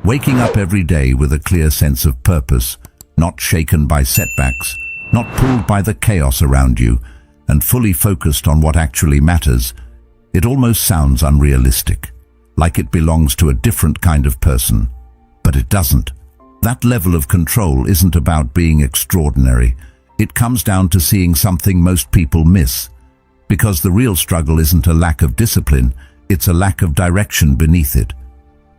Waking up every day with a clear sense of purpose, not shaken by setbacks, not pulled by the chaos around you, and fully focused on what actually matters. It almost sounds unrealistic, like it belongs to a different kind of person. But it doesn't. That level of control isn't about being extraordinary. It comes down to seeing something most people miss. Because the real struggle isn't a lack of discipline, it's a lack of direction beneath it.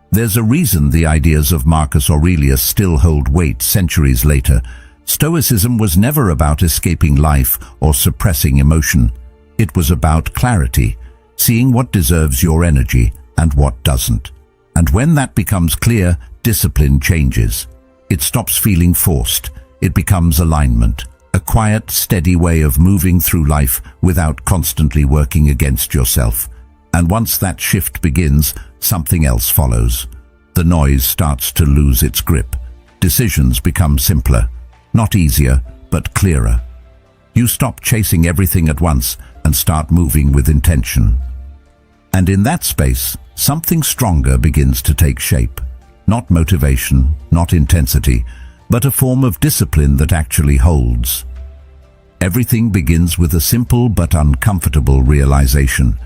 There's a reason the ideas of Marcus Aurelius still hold weight centuries later. Stoicism was never about escaping life or suppressing emotion. It was about clarity, seeing what deserves your energy and what doesn't. And when that becomes clear, discipline changes. It stops feeling forced. It becomes alignment, a quiet, steady way of moving through life without constantly working against yourself. And once that shift begins, something else follows. The noise starts to lose its grip. Decisions become simpler, not easier, but clearer. You stop chasing everything at once and start moving with intention. And in that space, something stronger begins to take shape. Not motivation, not intensity, but a form of discipline that actually holds. Everything begins with a simple but uncomfortable realization.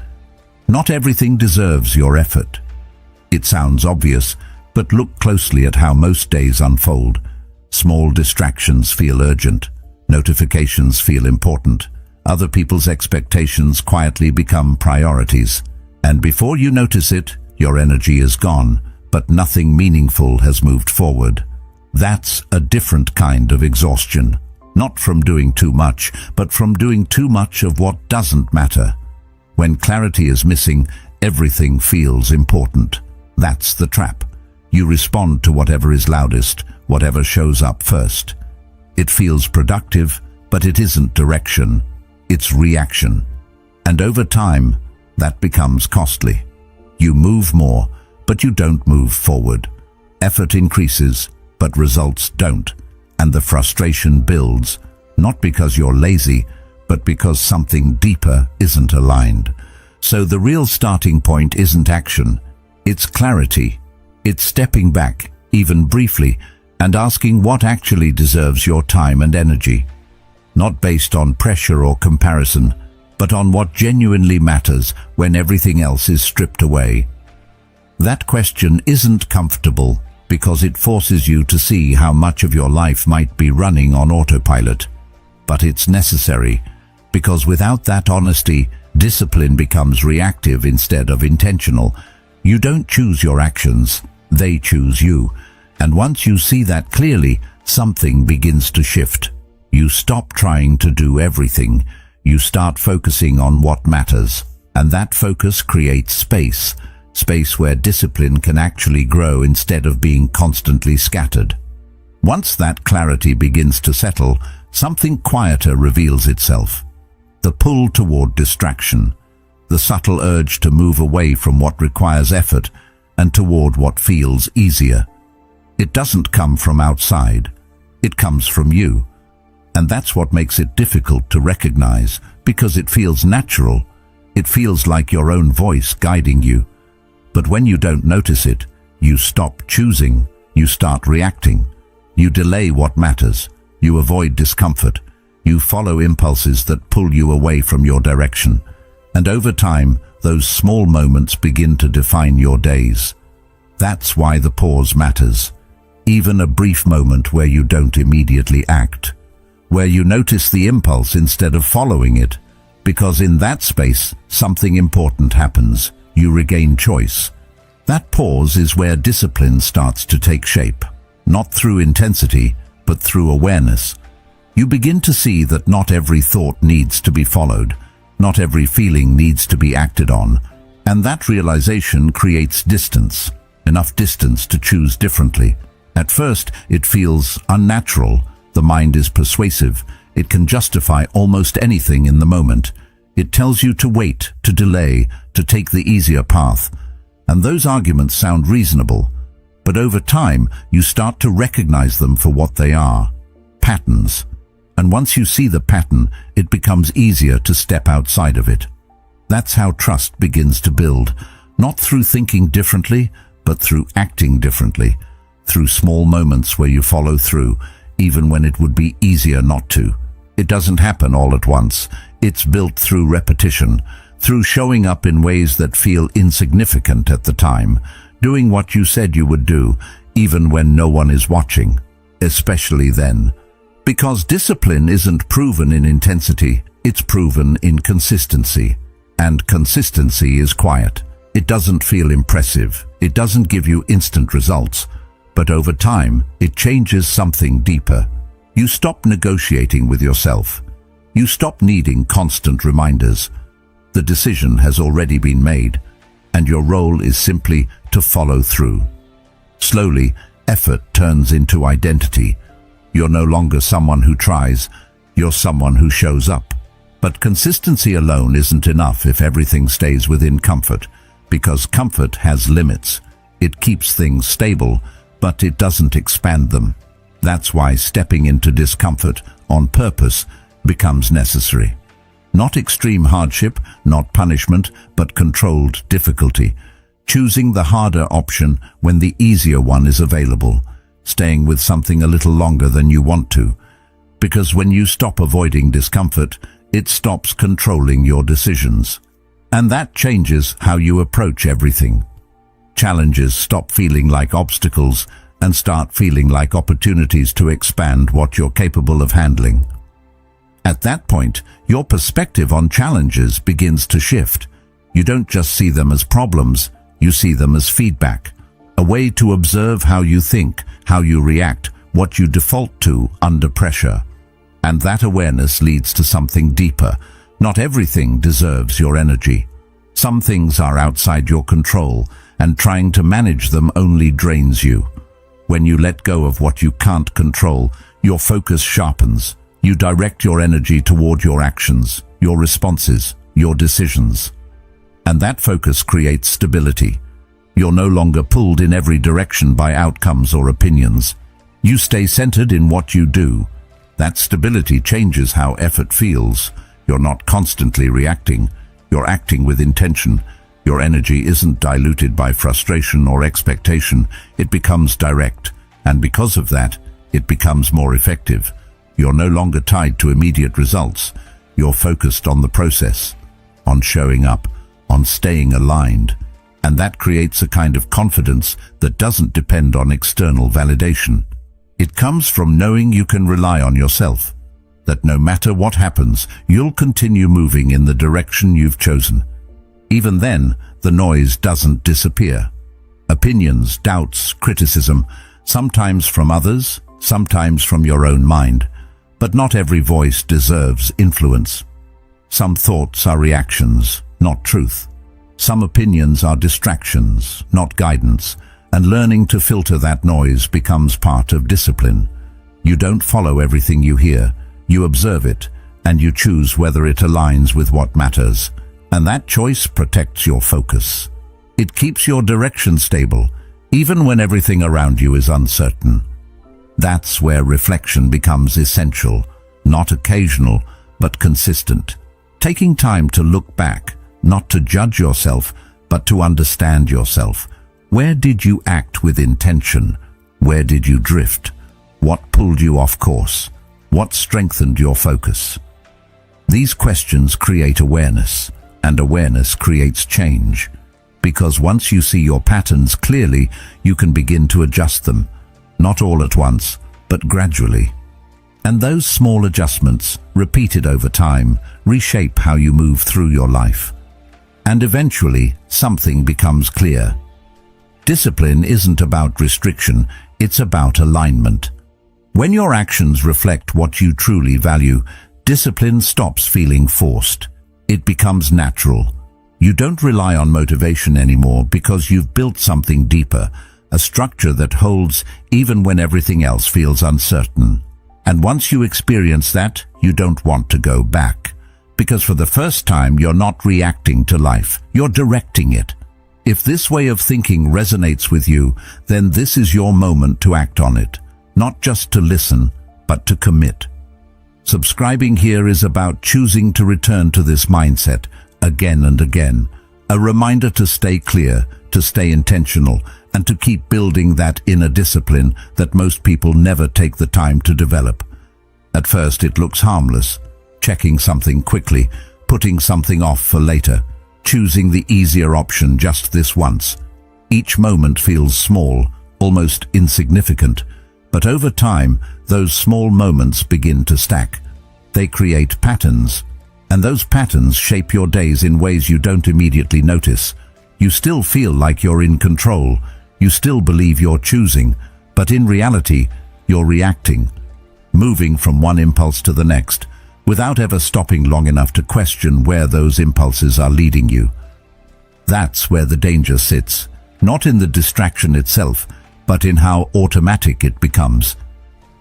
Not everything deserves your effort. It sounds obvious, but look closely at how most days unfold. Small distractions feel urgent. Notifications feel important. Other people's expectations quietly become priorities. And before you notice it, your energy is gone, but nothing meaningful has moved forward. That's a different kind of exhaustion. Not from doing too much, but from doing too much of what doesn't matter. When clarity is missing, everything feels important. That's the trap. You respond to whatever is loudest, whatever shows up first. It feels productive, but it isn't direction. It's reaction. And over time, that becomes costly. You move more, but you don't move forward. Effort increases, but results don't. And the frustration builds, not because you're lazy, but because something deeper isn't aligned. So the real starting point isn't action, it's clarity. It's stepping back, even briefly, and asking what actually deserves your time and energy. Not based on pressure or comparison, but on what genuinely matters when everything else is stripped away. That question isn't comfortable because it forces you to see how much of your life might be running on autopilot. But it's necessary, because without that honesty, discipline becomes reactive instead of intentional. You don't choose your actions, they choose you. And once you see that clearly, something begins to shift. You stop trying to do everything. You start focusing on what matters. And that focus creates space. Space where discipline can actually grow instead of being constantly scattered. Once that clarity begins to settle, something quieter reveals itself. The pull toward distraction, the subtle urge to move away from what requires effort and toward what feels easier. It doesn't come from outside, it comes from you. And that's what makes it difficult to recognize, because it feels natural. It feels like your own voice guiding you. But when you don't notice it, you stop choosing, you start reacting. You delay what matters, you avoid discomfort, you follow impulses that pull you away from your direction. And over time, those small moments begin to define your days. That's why the pause matters. Even a brief moment where you don't immediately act, where you notice the impulse instead of following it. Because in that space, something important happens. You regain choice. That pause is where discipline starts to take shape, not through intensity, but through awareness. You begin to see that not every thought needs to be followed, not every feeling needs to be acted on, and that realization creates distance, enough distance to choose differently. At first, it feels unnatural. The mind is persuasive. It can justify almost anything in the moment. It tells you to wait, to delay, to take the easier path. And those arguments sound reasonable. But over time, you start to recognize them for what they are: patterns. And once you see the pattern, it becomes easier to step outside of it. That's how trust begins to build, not through thinking differently, but through acting differently. through small moments where you follow through, even when it would be easier not to. It doesn't happen all at once. It's built through repetition, through showing up in ways that feel insignificant at the time, doing what you said you would do, even when no one is watching, especially then. Because discipline isn't proven in intensity, it's proven in consistency. And consistency is quiet. It doesn't feel impressive. It doesn't give you instant results. But over time, it changes something deeper. You stop negotiating with yourself. You stop needing constant reminders. The decision has already been made, and your role is simply to follow through. Slowly, effort turns into identity. You're no longer someone who tries, you're someone who shows up. But consistency alone isn't enough if everything stays within comfort, because comfort has limits. It keeps things stable, but it doesn't expand them. That's why stepping into discomfort on purpose becomes necessary. Not extreme hardship, not punishment, but controlled difficulty. Choosing the harder option when the easier one is available. Staying with something a little longer than you want to. Because when you stop avoiding discomfort, it stops controlling your decisions. And that changes how you approach everything. Challenges stop feeling like obstacles and start feeling like opportunities to expand what you're capable of handling. At that point, your perspective on challenges begins to shift. You don't just see them as problems, you see them as feedback. A way to observe how you think, how you react, what you default to under pressure. And that awareness leads to something deeper. Not everything deserves your energy. Some things are outside your control, and trying to manage them only drains you. When you let go of what you can't control, your focus sharpens. You direct your energy toward your actions, your responses, your decisions. And that focus creates stability. You're no longer pulled in every direction by outcomes or opinions. You stay centered in what you do. That stability changes how effort feels. You're not constantly reacting. You're acting with intention. Your energy isn't diluted by frustration or expectation. It becomes direct. And because of that, it becomes more effective. You're no longer tied to immediate results. You're focused on the process, on showing up, on staying aligned. And that creates a kind of confidence that doesn't depend on external validation. It comes from knowing you can rely on yourself, that no matter what happens, you'll continue moving in the direction you've chosen. Even then, the noise doesn't disappear. Opinions, doubts, criticism, sometimes from others, sometimes from your own mind. But not every voice deserves influence. Some thoughts are reactions, not truth. Some opinions are distractions, not guidance, and learning to filter that noise becomes part of discipline. You don't follow everything you hear, you observe it, and you choose whether it aligns with what matters. And that choice protects your focus. It keeps your direction stable, even when everything around you is uncertain. That's where reflection becomes essential, not occasional, but consistent. Taking time to look back, not to judge yourself, but to understand yourself. Where did you act with intention? Where did you drift? What pulled you off course? What strengthened your focus? These questions create awareness, and awareness creates change. Because once you see your patterns clearly, you can begin to adjust them. Not all at once, but gradually. And those small adjustments, repeated over time, reshape how you move through your life. And eventually, something becomes clear. Discipline isn't about restriction, it's about alignment. When your actions reflect what you truly value, discipline stops feeling forced. It becomes natural. You don't rely on motivation anymore because you've built something deeper, a structure that holds even when everything else feels uncertain. And once you experience that, you don't want to go back. Because for the first time, you're not reacting to life, you're directing it. If this way of thinking resonates with you, then this is your moment to act on it. Not just to listen, but to commit. Subscribing here is about choosing to return to this mindset again and again, A reminder to stay clear, to stay intentional, and to keep building that inner discipline that most people never take the time to develop. At first it looks harmless, checking something quickly, putting something off for later, choosing the easier option just this once. Each moment feels small, almost insignificant, but over time, those small moments begin to stack. They create patterns, and those patterns shape your days in ways you don't immediately notice. You still feel like you're in control, you still believe you're choosing, but in reality, you're reacting, moving from one impulse to the next, without ever stopping long enough to question where those impulses are leading you. That's where the danger sits, not in the distraction itself, but in how automatic it becomes.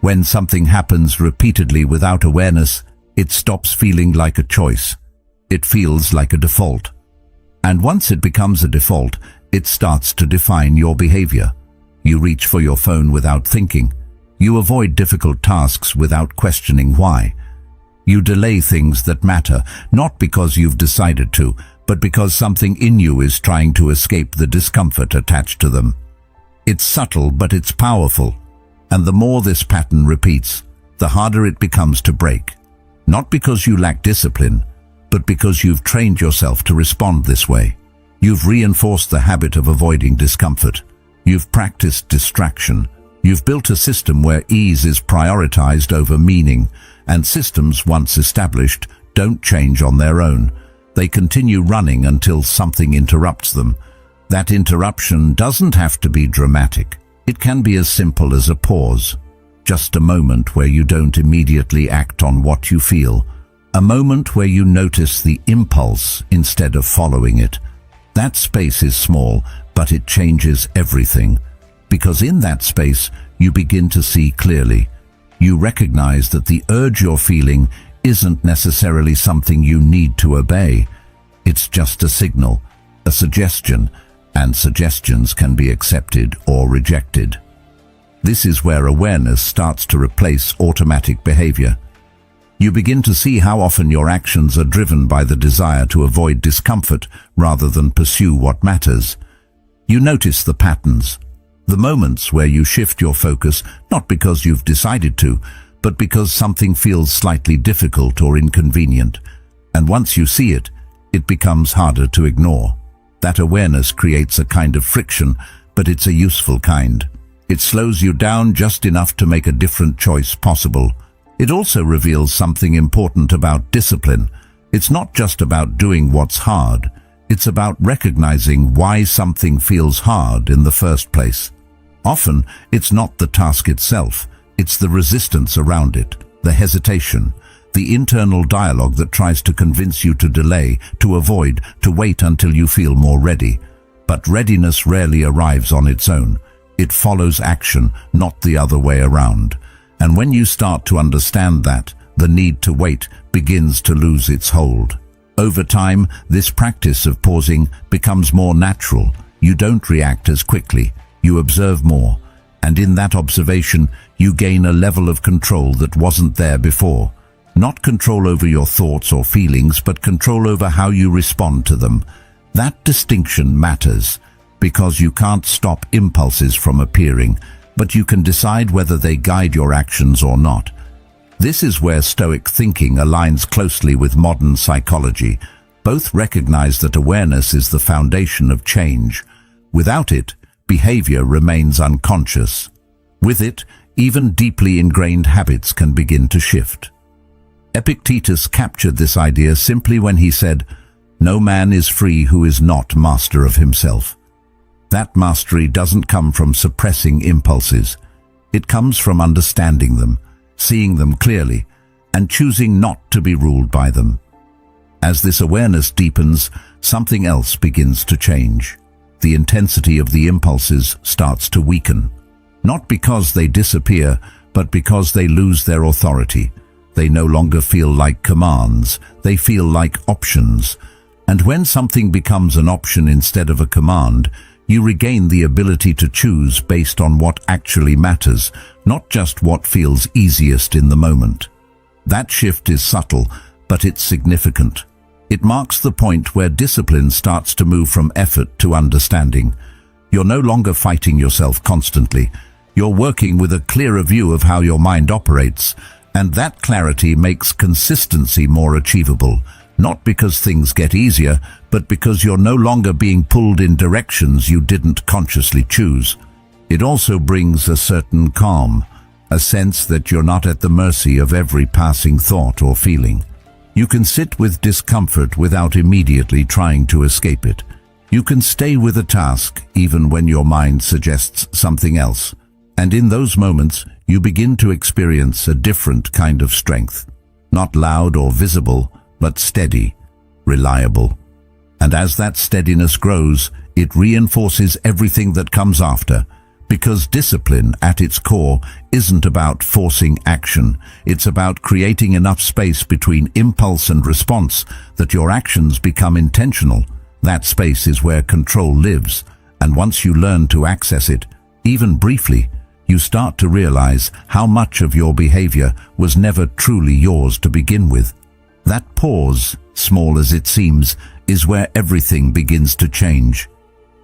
When something happens repeatedly without awareness, it stops feeling like a choice. It feels like a default. And once it becomes a default, it starts to define your behavior. You reach for your phone without thinking. You avoid difficult tasks without questioning why. You delay things that matter, not because you've decided to, but because something in you is trying to escape the discomfort attached to them. It's subtle, but it's powerful. And the more this pattern repeats, the harder it becomes to break. Not because you lack discipline, but because you've trained yourself to respond this way. You've reinforced the habit of avoiding discomfort. You've practiced distraction. You've built a system where ease is prioritized over meaning, and systems once established don't change on their own. They continue running until something interrupts them. That interruption doesn't have to be dramatic. It can be as simple as a pause, just a moment where you don't immediately act on what you feel, a moment where you notice the impulse instead of following it. That space is small, but it changes everything, because in that space you begin to see clearly. You recognize that the urge you're feeling isn't necessarily something you need to obey. It's just a signal, a suggestion, and suggestions can be accepted or rejected. This is where awareness starts to replace automatic behavior. You begin to see how often your actions are driven by the desire to avoid discomfort rather than pursue what matters. You notice the patterns, the moments where you shift your focus not because you've decided to, but because something feels slightly difficult or inconvenient. And once you see it, it becomes harder to ignore. That awareness creates a kind of friction, but it's a useful kind. It slows you down just enough to make a different choice possible. It also reveals something important about discipline. It's not just about doing what's hard. It's about recognizing why something feels hard in the first place. Often, it's not the task itself. It's the resistance around it, the hesitation, the internal dialogue that tries to convince you to delay, to avoid, to wait until you feel more ready. But readiness rarely arrives on its own. It follows action, not the other way around. And when you start to understand that, the need to wait begins to lose its hold. Over time, this practice of pausing becomes more natural. You don't react as quickly. You observe more. And in that observation, you gain a level of control that wasn't there before. Not control over your thoughts or feelings, but control over how you respond to them. That distinction matters, because you can't stop impulses from appearing, but you can decide whether they guide your actions or not. This is where Stoic thinking aligns closely with modern psychology. Both recognize that awareness is the foundation of change. Without it, behavior remains unconscious. With it, even deeply ingrained habits can begin to shift. Epictetus captured this idea simply when he said, "No man is free who is not master of himself." That mastery doesn't come from suppressing impulses. It comes from understanding them, seeing them clearly, and choosing not to be ruled by them. As this awareness deepens, something else begins to change. The intensity of the impulses starts to weaken. Not because they disappear, but because they lose their authority. They no longer feel like commands, they feel like options. And when something becomes an option instead of a command, you regain the ability to choose based on what actually matters, not just what feels easiest in the moment. That shift is subtle, but it's significant. It marks the point where discipline starts to move from effort to understanding. You're no longer fighting yourself constantly. You're working with a clearer view of how your mind operates, and that clarity makes consistency more achievable, not because things get easier, but because you're no longer being pulled in directions you didn't consciously choose. It also brings a certain calm, a sense that you're not at the mercy of every passing thought or feeling. You can sit with discomfort without immediately trying to escape it. You can stay with a task even when your mind suggests something else. And in those moments, you begin to experience a different kind of strength. Not loud or visible, but steady, reliable. And as that steadiness grows, it reinforces everything that comes after. Because discipline, at its core, isn't about forcing action. It's about creating enough space between impulse and response that your actions become intentional. That space is where control lives, and once you learn to access it, even briefly, you start to realize how much of your behavior was never truly yours to begin with. That pause, small as it seems, is where everything begins to change.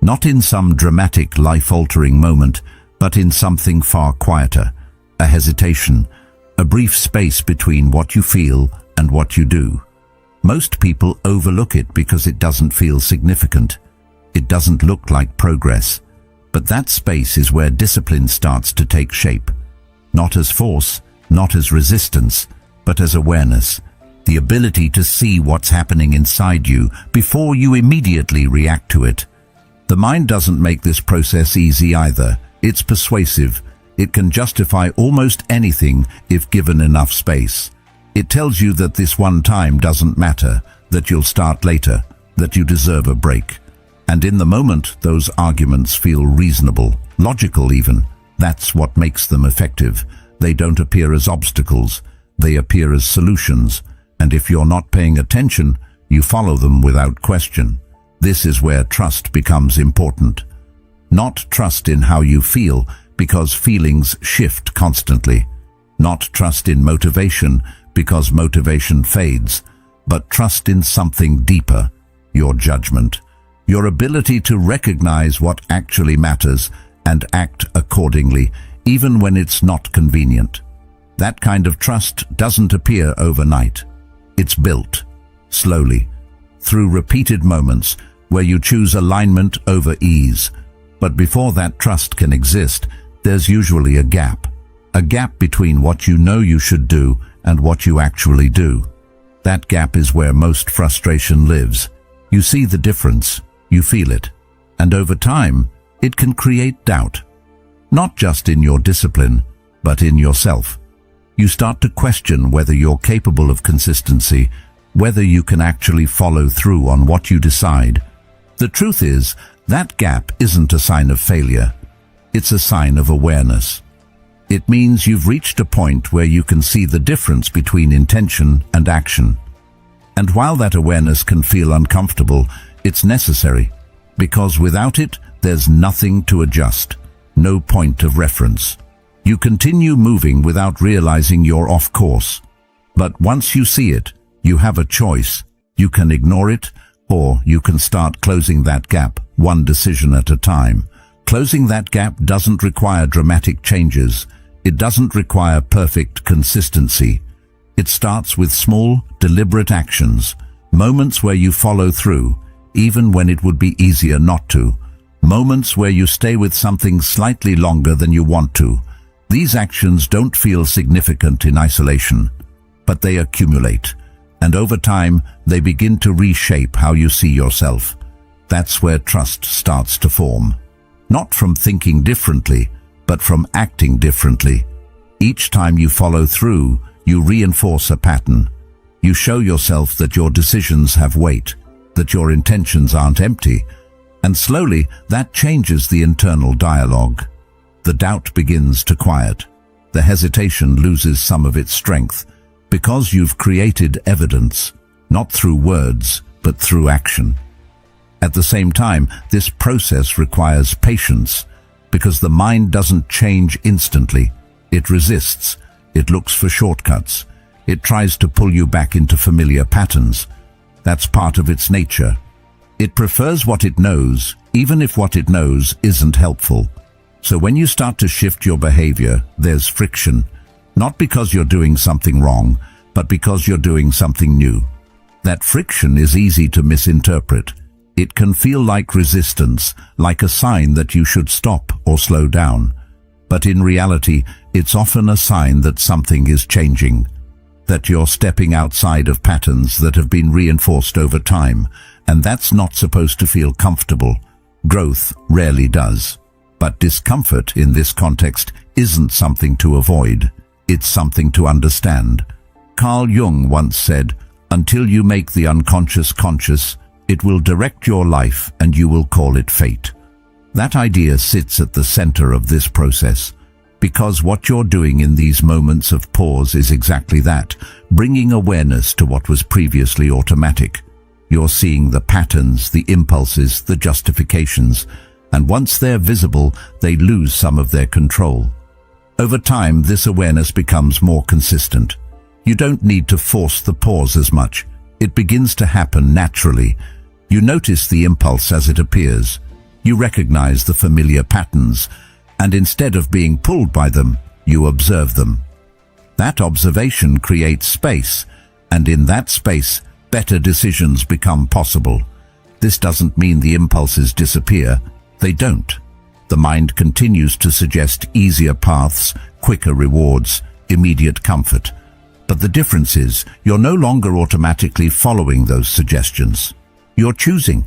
Not in some dramatic, life-altering moment, but in something far quieter. A hesitation, a brief space between what you feel and what you do. Most people overlook it because it doesn't feel significant. It doesn't look like progress. But that space is where discipline starts to take shape. Not as force, not as resistance, but as awareness. The ability to see what's happening inside you before you immediately react to it. The mind doesn't make this process easy either. It's persuasive. It can justify almost anything if given enough space. It tells you that this one time doesn't matter, that you'll start later, that you deserve a break. And in the moment, those arguments feel reasonable, logical even. That's what makes them effective. They don't appear as obstacles. They appear as solutions. And if you're not paying attention, you follow them without question. This is where trust becomes important. Not trust in how you feel, because feelings shift constantly. Not trust in motivation, because motivation fades. But trust in something deeper, your judgment. Your ability to recognize what actually matters and act accordingly, even when it's not convenient. That kind of trust doesn't appear overnight. It's built, slowly, through repeated moments where you choose alignment over ease. But before that trust can exist, there's usually a gap between what you know you should do and what you actually do. That gap is where most frustration lives. You see the difference, you feel it, and over time, it can create doubt. Not just in your discipline, but in yourself. You start to question whether you're capable of consistency, whether you can actually follow through on what you decide. The truth is, that gap isn't a sign of failure. It's a sign of awareness. It means you've reached a point where you can see the difference between intention and action. And while that awareness can feel uncomfortable, it's necessary, because without it, there's nothing to adjust, no point of reference. You continue moving without realizing you're off course. But once you see it, you have a choice. You can ignore it, or you can start closing that gap, one decision at a time. Closing that gap doesn't require dramatic changes. It doesn't require perfect consistency. It starts with small, deliberate actions, moments where you follow through, even when it would be easier not to. Moments where you stay with something slightly longer than you want to. These actions don't feel significant in isolation, but they accumulate, and over time, they begin to reshape how you see yourself. That's where trust starts to form. Not from thinking differently, but from acting differently. Each time you follow through, you reinforce a pattern. You show yourself that your decisions have weight, that your intentions aren't empty, and slowly that changes the internal dialogue. The doubt begins to quiet. The hesitation loses some of its strength, because you've created evidence, not through words, but through action. At the same time, this process requires patience, because the mind doesn't change instantly. It resists, it looks for shortcuts, it tries to pull you back into familiar patterns. That's part of its nature. It prefers what it knows, even if what it knows isn't helpful. So when you start to shift your behavior, there's friction. Not because you're doing something wrong, but because you're doing something new. That friction is easy to misinterpret. It can feel like resistance, like a sign that you should stop or slow down. But in reality, it's often a sign that something is changing, that you're stepping outside of patterns that have been reinforced over time, and that's not supposed to feel comfortable. Growth rarely does. But discomfort in this context isn't something to avoid. It's something to understand. Carl Jung once said, "Until you make the unconscious conscious, it will direct your life and you will call it fate." That idea sits at the center of this process, because what you're doing in these moments of pause is exactly that, bringing awareness to what was previously automatic. You're seeing the patterns, the impulses, the justifications, and once they're visible, they lose some of their control. Over time, this awareness becomes more consistent. You don't need to force the pause as much. It begins to happen naturally. You notice the impulse as it appears. You recognize the familiar patterns, and instead of being pulled by them, you observe them. That observation creates space, and in that space, better decisions become possible. This doesn't mean the impulses disappear. They don't. The mind continues to suggest easier paths, quicker rewards, immediate comfort. But the difference is, you're no longer automatically following those suggestions. You're choosing.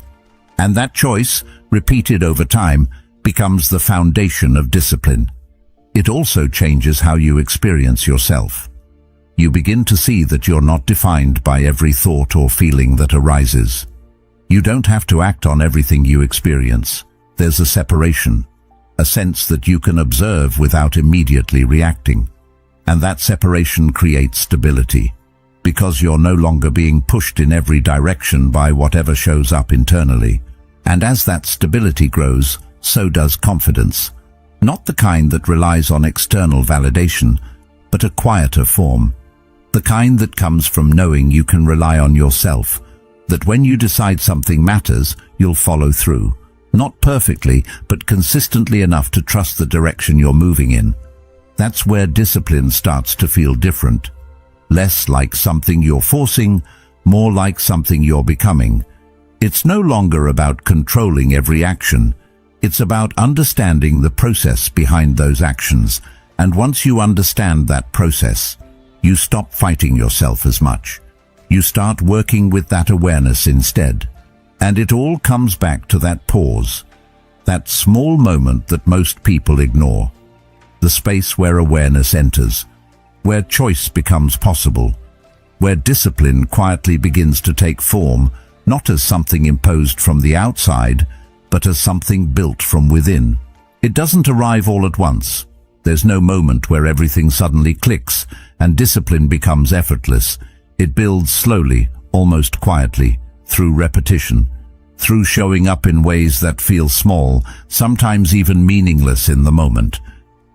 And that choice, repeated over time, becomes the foundation of discipline. It also changes how you experience yourself. You begin to see that you're not defined by every thought or feeling that arises. You don't have to act on everything you experience. There's a separation, a sense that you can observe without immediately reacting. And that separation creates stability, because you're no longer being pushed in every direction by whatever shows up internally. And as that stability grows, so does confidence. Not the kind that relies on external validation, but a quieter form. The kind that comes from knowing you can rely on yourself, that when you decide something matters, you'll follow through. Not perfectly, but consistently enough to trust the direction you're moving in. That's where discipline starts to feel different. Less like something you're forcing, more like something you're becoming. It's no longer about controlling every action. It's about understanding the process behind those actions. And once you understand that process, you stop fighting yourself as much. You start working with that awareness instead. And it all comes back to that pause, that small moment that most people ignore. The space where awareness enters, where choice becomes possible, where discipline quietly begins to take form, not as something imposed from the outside, but as something built from within. It doesn't arrive all at once. There's no moment where everything suddenly clicks and discipline becomes effortless. It builds slowly, almost quietly, through repetition, through showing up in ways that feel small, sometimes even meaningless in the moment.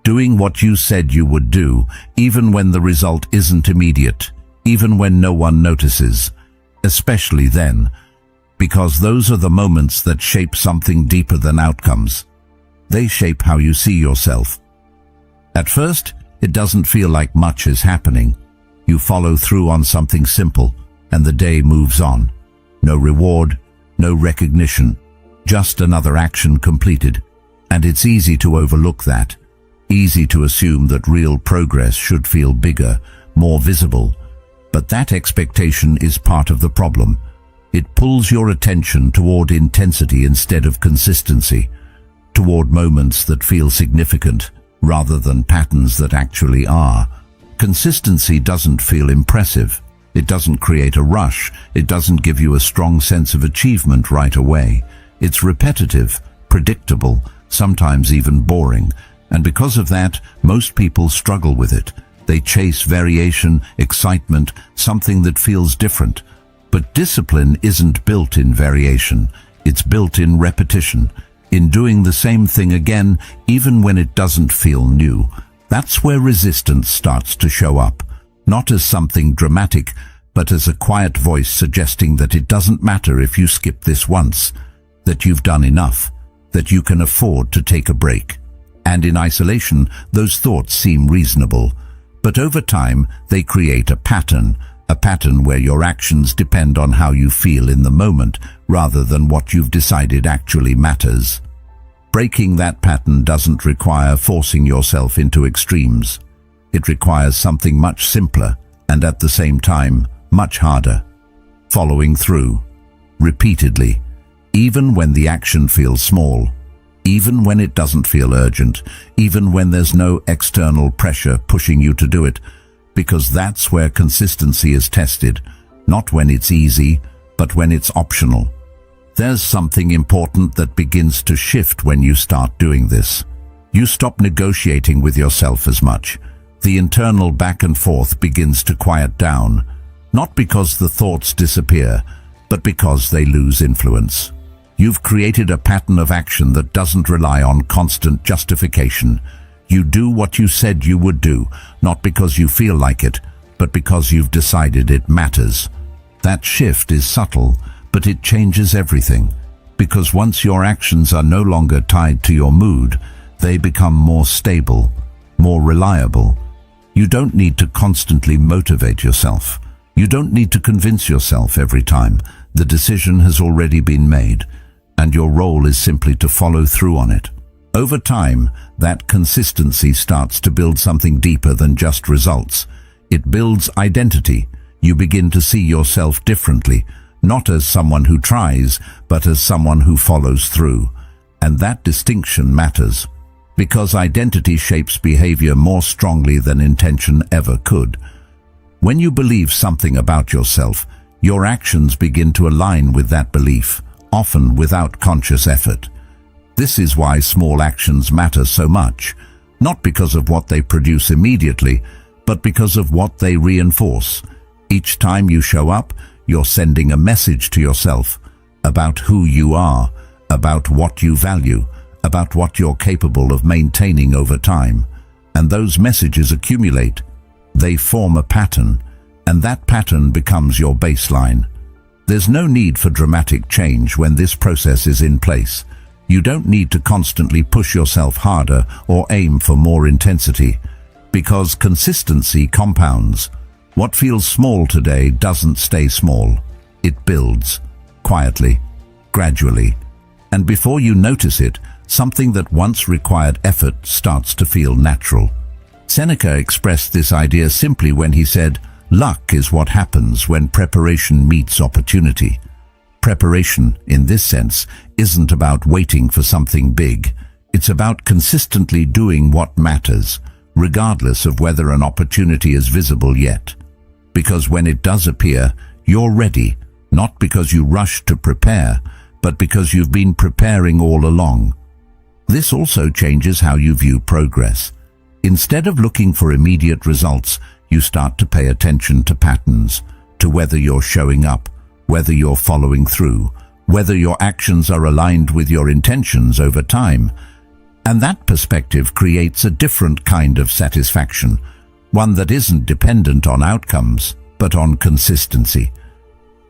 Doing what you said you would do, even when the result isn't immediate, even when no one notices. Especially then, because those are the moments that shape something deeper than outcomes. They shape how you see yourself. At first, it doesn't feel like much is happening. You follow through on something simple, and the day moves on. No reward, no recognition, just another action completed. And it's easy to overlook that. Easy to assume that real progress should feel bigger, more visible. But that expectation is part of the problem. It pulls your attention toward intensity instead of consistency, toward moments that feel significant rather than patterns that actually are. Consistency doesn't feel impressive. It doesn't create a rush. It doesn't give you a strong sense of achievement right away. It's repetitive, predictable, sometimes even boring. And because of that, most people struggle with it. They chase variation, excitement, something that feels different. But discipline isn't built in variation. It's built in repetition, in doing the same thing again, even when it doesn't feel new. That's where resistance starts to show up, not as something dramatic, but as a quiet voice suggesting that it doesn't matter if you skip this once, that you've done enough, that you can afford to take a break. And in isolation, those thoughts seem reasonable, but over time they create a pattern where your actions depend on how you feel in the moment rather than what you've decided actually matters. Breaking that pattern doesn't require forcing yourself into extremes. It requires something much simpler and at the same time much harder. Following through, repeatedly, even when the action feels small, even when it doesn't feel urgent, even when there's no external pressure pushing you to do it, because that's where consistency is tested, not when it's easy, but when it's optional. There's something important that begins to shift when you start doing this. You stop negotiating with yourself as much. The internal back and forth begins to quiet down, not because the thoughts disappear, but because they lose influence. You've created a pattern of action that doesn't rely on constant justification. You do what you said you would do, not because you feel like it, but because you've decided it matters. That shift is subtle, but it changes everything. Because once your actions are no longer tied to your mood, they become more stable, more reliable. You don't need to constantly motivate yourself. You don't need to convince yourself every time. The decision has already been made, and your role is simply to follow through on it. Over time, that consistency starts to build something deeper than just results. It builds identity. You begin to see yourself differently, not as someone who tries, but as someone who follows through. And that distinction matters, because identity shapes behavior more strongly than intention ever could. When you believe something about yourself, your actions begin to align with that belief, often without conscious effort. This is why small actions matter so much, not because of what they produce immediately, but because of what they reinforce. Each time you show up, you're sending a message to yourself about who you are, about what you value, about what you're capable of maintaining over time. And those messages accumulate. They form a pattern, and that pattern becomes your baseline. There's no need for dramatic change when this process is in place. You don't need to constantly push yourself harder or aim for more intensity, because consistency compounds. What feels small today doesn't stay small. It builds, quietly, gradually, and before you notice it, something that once required effort starts to feel natural. Seneca expressed this idea simply when he said, "Luck is what happens when preparation meets opportunity." Preparation, in this sense, isn't about waiting for something big. It's about consistently doing what matters, regardless of whether an opportunity is visible yet. Because when it does appear, you're ready, not because you rushed to prepare, but because you've been preparing all along. This also changes how you view progress. Instead of looking for immediate results, you start to pay attention to patterns, to whether you're showing up, whether you're following through, whether your actions are aligned with your intentions over time. And that perspective creates a different kind of satisfaction, one that isn't dependent on outcomes, but on consistency.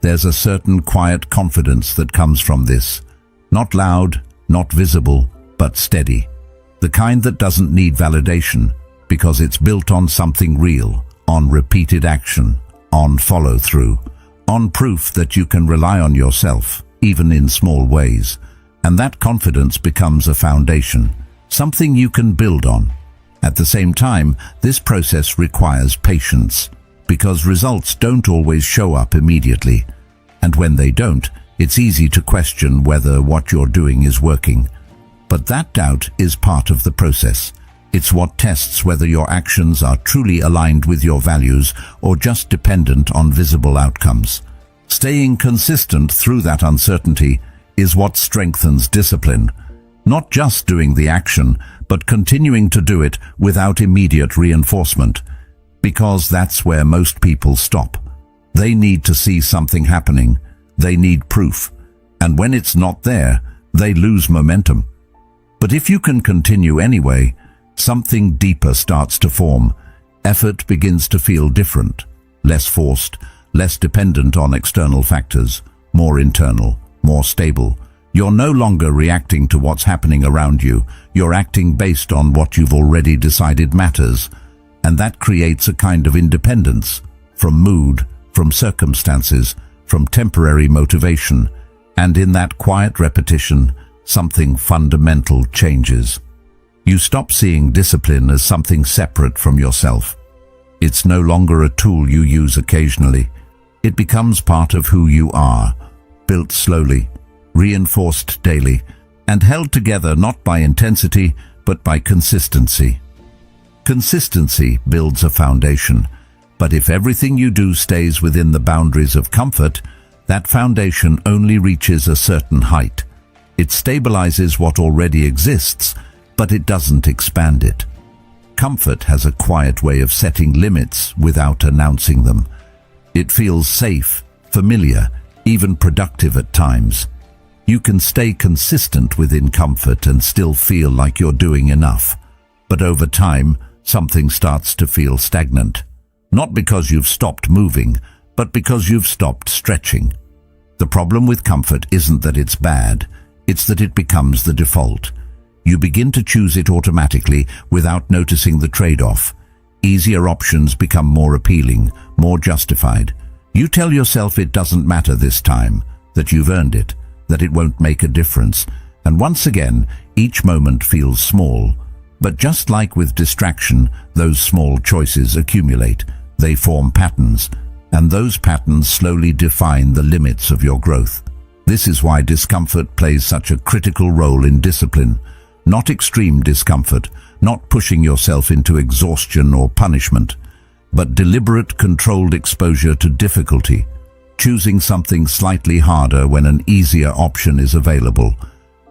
There's a certain quiet confidence that comes from this, not loud, not visible, but steady. The kind that doesn't need validation, because it's built on something real, on repeated action, on follow-through, on proof that you can rely on yourself, even in small ways. And that confidence becomes a foundation, something you can build on. At the same time, this process requires patience, because results don't always show up immediately. And when they don't, it's easy to question whether what you're doing is working. But that doubt is part of the process. It's what tests whether your actions are truly aligned with your values or just dependent on visible outcomes. Staying consistent through that uncertainty is what strengthens discipline. Not just doing the action, but continuing to do it without immediate reinforcement. Because that's where most people stop. They need to see something happening. They need proof. And when it's not there, they lose momentum. But if you can continue anyway, something deeper starts to form. Effort begins to feel different, less forced, less dependent on external factors, more internal, more stable. You're no longer reacting to what's happening around you. You're acting based on what you've already decided matters. And that creates a kind of independence from mood, from circumstances, from temporary motivation. And in that quiet repetition, something fundamental changes. You stop seeing discipline as something separate from yourself. It's no longer a tool you use occasionally. It becomes part of who you are, built slowly, reinforced daily, and held together not by intensity, but by consistency. Consistency builds a foundation, but if everything you do stays within the boundaries of comfort, that foundation only reaches a certain height. It stabilizes what already exists, but it doesn't expand it. Comfort has a quiet way of setting limits without announcing them. It feels safe, familiar, even productive at times. You can stay consistent within comfort and still feel like you're doing enough. But over time, something starts to feel stagnant. Not because you've stopped moving, but because you've stopped stretching. The problem with comfort isn't that it's bad, it's that it becomes the default. You begin to choose it automatically without noticing the trade-off. Easier options become more appealing, more justified. You tell yourself it doesn't matter this time, that you've earned it, that it won't make a difference. And once again, each moment feels small. But just like with distraction, those small choices accumulate. They form patterns, and those patterns slowly define the limits of your growth. This is why discomfort plays such a critical role in discipline. Not extreme discomfort, not pushing yourself into exhaustion or punishment, but deliberate, controlled exposure to difficulty, choosing something slightly harder when an easier option is available,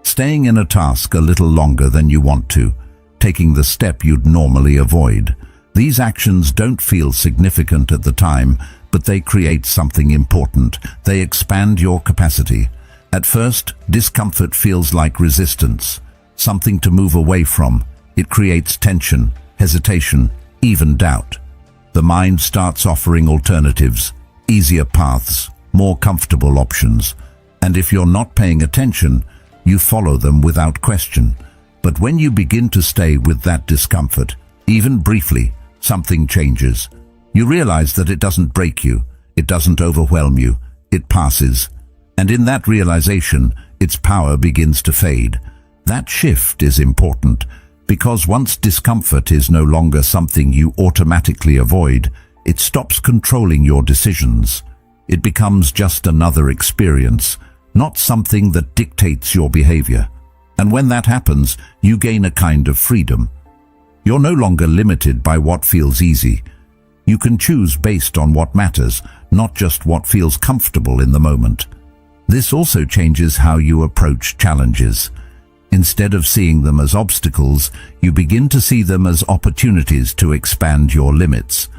staying in a task a little longer than you want to, taking the step you'd normally avoid. These actions don't feel significant at the time, but they create something important. They expand your capacity. At first, discomfort feels like resistance, something to move away from. It creates tension, hesitation, even doubt. The mind starts offering alternatives, easier paths, more comfortable options. And if you're not paying attention, you follow them without question. But when you begin to stay with that discomfort, even briefly, something changes. You realize that it doesn't break you, it doesn't overwhelm you, it passes. And in that realization, its power begins to fade. That shift is important, because once discomfort is no longer something you automatically avoid, it stops controlling your decisions. It becomes just another experience, not something that dictates your behavior. And when that happens, you gain a kind of freedom. You're no longer limited by what feels easy. You can choose based on what matters, not just what feels comfortable in the moment. This also changes how you approach challenges. Instead of seeing them as obstacles, you begin to see them as opportunities to expand your limits.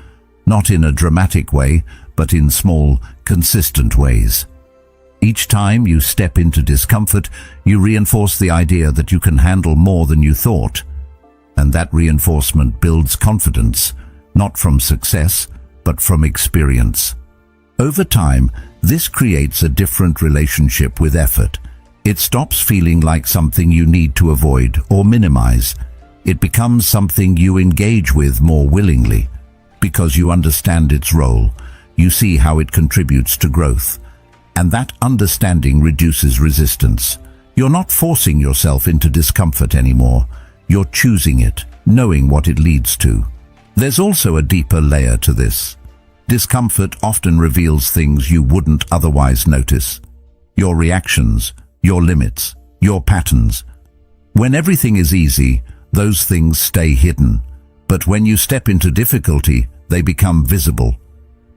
Not in a dramatic way, but in small, consistent ways. Each time you step into discomfort, you reinforce the idea that you can handle more than you thought. And that reinforcement builds confidence, not from success, but from experience. Over time, this creates a different relationship with effort. It stops feeling like something you need to avoid or minimize. It becomes something you engage with more willingly. Because you understand its role, you see how it contributes to growth. And that understanding reduces resistance. You're not forcing yourself into discomfort anymore. You're choosing it, knowing what it leads to. There's also a deeper layer to this. Discomfort often reveals things you wouldn't otherwise notice. Your reactions, your limits, your patterns. When everything is easy, those things stay hidden. But when you step into difficulty, they become visible.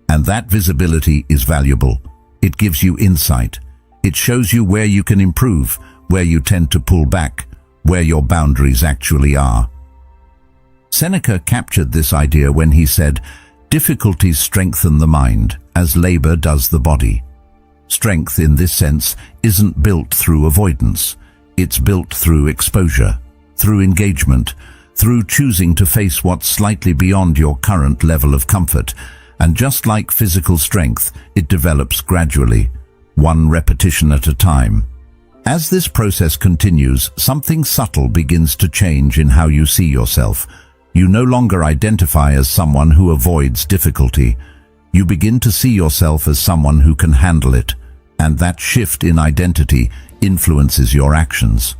And that visibility is valuable. It gives you insight. It shows you where you can improve, where you tend to pull back, where your boundaries actually are. Seneca captured this idea when he said, "Difficulties strengthen the mind, as labor does the body." Strength in this sense isn't built through avoidance. It's built through exposure, through engagement, through choosing to face what's slightly beyond your current level of comfort. And just like physical strength, it develops gradually, one repetition at a time. As this process continues, something subtle begins to change in how you see yourself. You no longer identify as someone who avoids difficulty. You begin to see yourself as someone who can handle it, and that shift in identity influences your actions.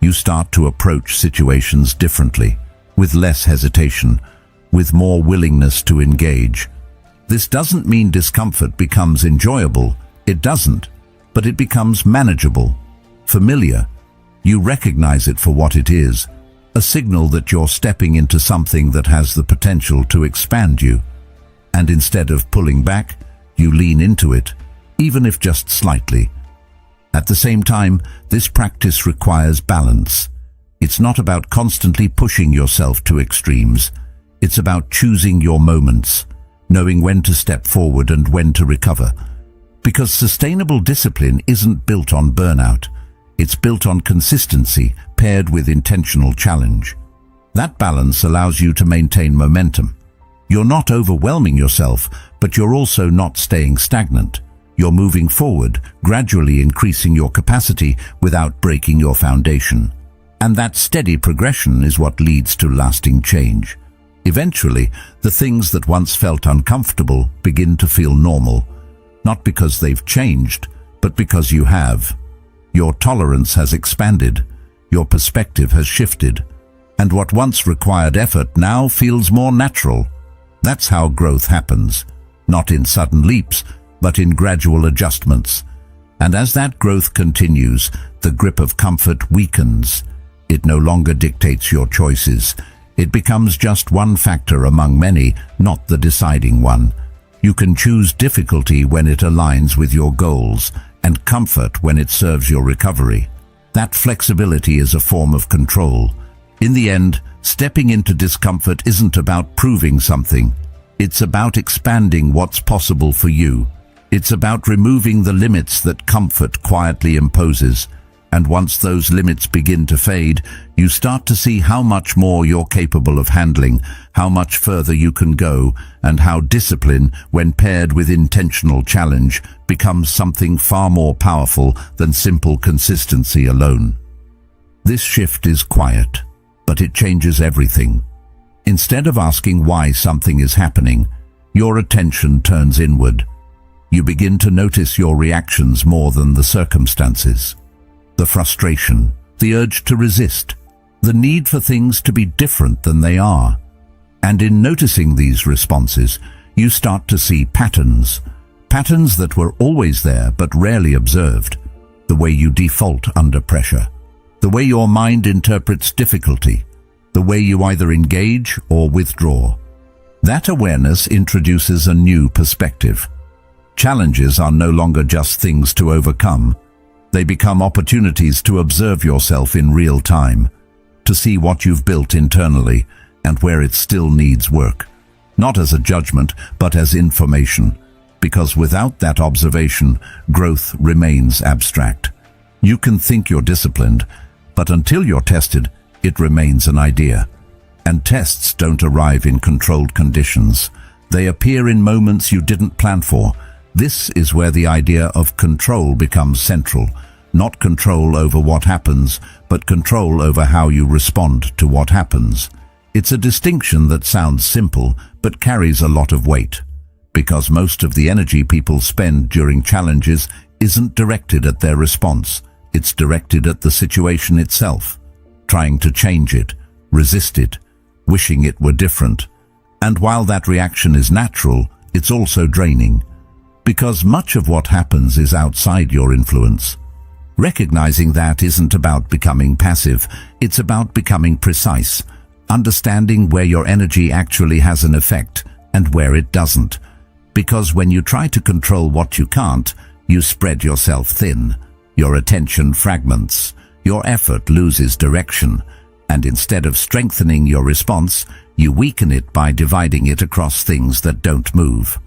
You start to approach situations differently, with less hesitation, with more willingness to engage. This doesn't mean discomfort becomes enjoyable. It doesn't, but it becomes manageable, familiar. You recognize it for what it is, a signal that you're stepping into something that has the potential to expand you. And instead of pulling back, you lean into it, even if just slightly. At the same time, this practice requires balance. It's not about constantly pushing yourself to extremes. It's about choosing your moments, knowing when to step forward and when to recover. Because sustainable discipline isn't built on burnout. It's built on consistency paired with intentional challenge. That balance allows you to maintain momentum. You're not overwhelming yourself, but you're also not staying stagnant. You're moving forward, gradually increasing your capacity without breaking your foundation. And that steady progression is what leads to lasting change. Eventually, the things that once felt uncomfortable begin to feel normal, not because they've changed, but because you have. Your tolerance has expanded, your perspective has shifted, and what once required effort now feels more natural. That's how growth happens, not in sudden leaps, but in gradual adjustments. And as that growth continues, the grip of comfort weakens. It no longer dictates your choices. It becomes just one factor among many, not the deciding one. You can choose difficulty when it aligns with your goals, and comfort when it serves your recovery. That flexibility is a form of control. In the end, stepping into discomfort isn't about proving something. It's about expanding what's possible for you. It's about removing the limits that comfort quietly imposes. And once those limits begin to fade, you start to see how much more you're capable of handling, how much further you can go, and how discipline, when paired with intentional challenge, becomes something far more powerful than simple consistency alone. This shift is quiet, but it changes everything. Instead of asking why something is happening, your attention turns inward. You begin to notice your reactions more than the circumstances. The frustration, the urge to resist, the need for things to be different than they are. And in noticing these responses, you start to see patterns that were always there but rarely observed. The way you default under pressure, the way your mind interprets difficulty, the way you either engage or withdraw. That awareness introduces a new perspective. Challenges are no longer just things to overcome. They become opportunities to observe yourself in real time, to see what you've built internally and where it still needs work. Not as a judgment, but as information, because without that observation, growth remains abstract. You can think you're disciplined, but until you're tested, it remains an idea. And tests don't arrive in controlled conditions. They appear in moments you didn't plan for. This is where the idea of control becomes central. Not control over what happens, but control over how you respond to what happens. It's a distinction that sounds simple, but carries a lot of weight. Because most of the energy people spend during challenges isn't directed at their response. It's directed at the situation itself, trying to change it, resist it, wishing it were different. And while that reaction is natural, it's also draining. Because much of what happens is outside your influence. Recognizing that isn't about becoming passive, it's about becoming precise, understanding where your energy actually has an effect and where it doesn't. Because when you try to control what you can't, you spread yourself thin. Your attention fragments, your effort loses direction, and instead of strengthening your response, you weaken it by dividing it across things that don't move.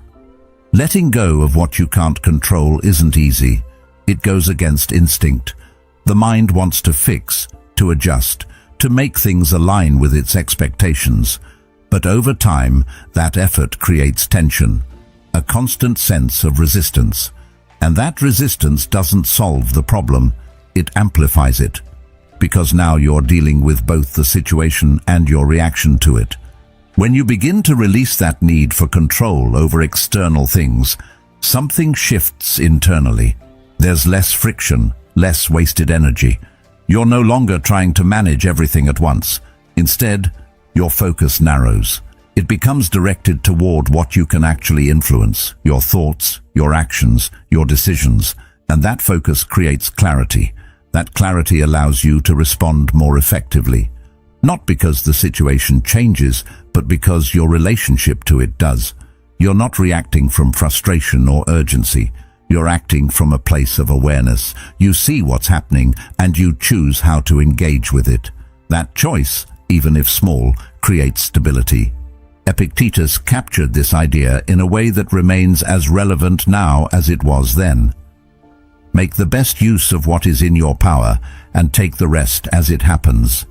Letting go of what you can't control isn't easy. It goes against instinct. The mind wants to fix, to adjust, to make things align with its expectations. But over time, that effort creates tension, a constant sense of resistance. And that resistance doesn't solve the problem, it amplifies it. Because now you're dealing with both the situation and your reaction to it. When you begin to release that need for control over external things, something shifts internally. There's less friction, less wasted energy. You're no longer trying to manage everything at once. Instead, your focus narrows. It becomes directed toward what you can actually influence, your thoughts, your actions, your decisions, and that focus creates clarity. That clarity allows you to respond more effectively. Not because the situation changes, but because your relationship to it does. You're not reacting from frustration or urgency. You're acting from a place of awareness. You see what's happening, and you choose how to engage with it. That choice, even if small, creates stability. Epictetus captured this idea in a way that remains as relevant now as it was then. Make the best use of what is in your power, and take the rest as it happens.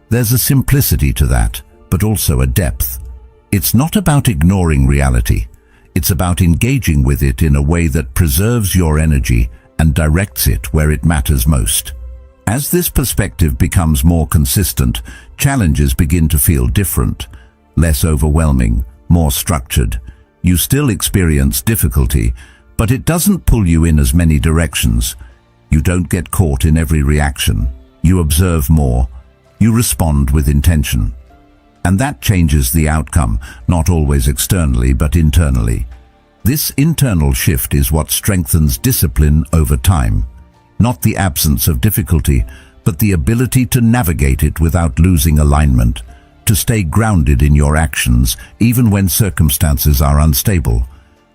There's a simplicity to that, but also a depth. It's not about ignoring reality. It's about engaging with it in a way that preserves your energy and directs it where it matters most. As this perspective becomes more consistent, challenges begin to feel different, less overwhelming, more structured. You still experience difficulty, but it doesn't pull you in as many directions. You don't get caught in every reaction. You observe more. You respond with intention. And that changes the outcome, not always externally, but internally. This internal shift is what strengthens discipline over time. Not the absence of difficulty, but the ability to navigate it without losing alignment, to stay grounded in your actions, even when circumstances are unstable.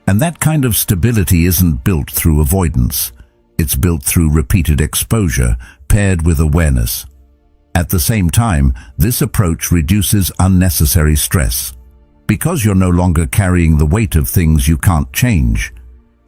And that kind of stability isn't built through avoidance. It's built through repeated exposure, paired with awareness. At the same time, this approach reduces unnecessary stress. Because you're no longer carrying the weight of things you can't change.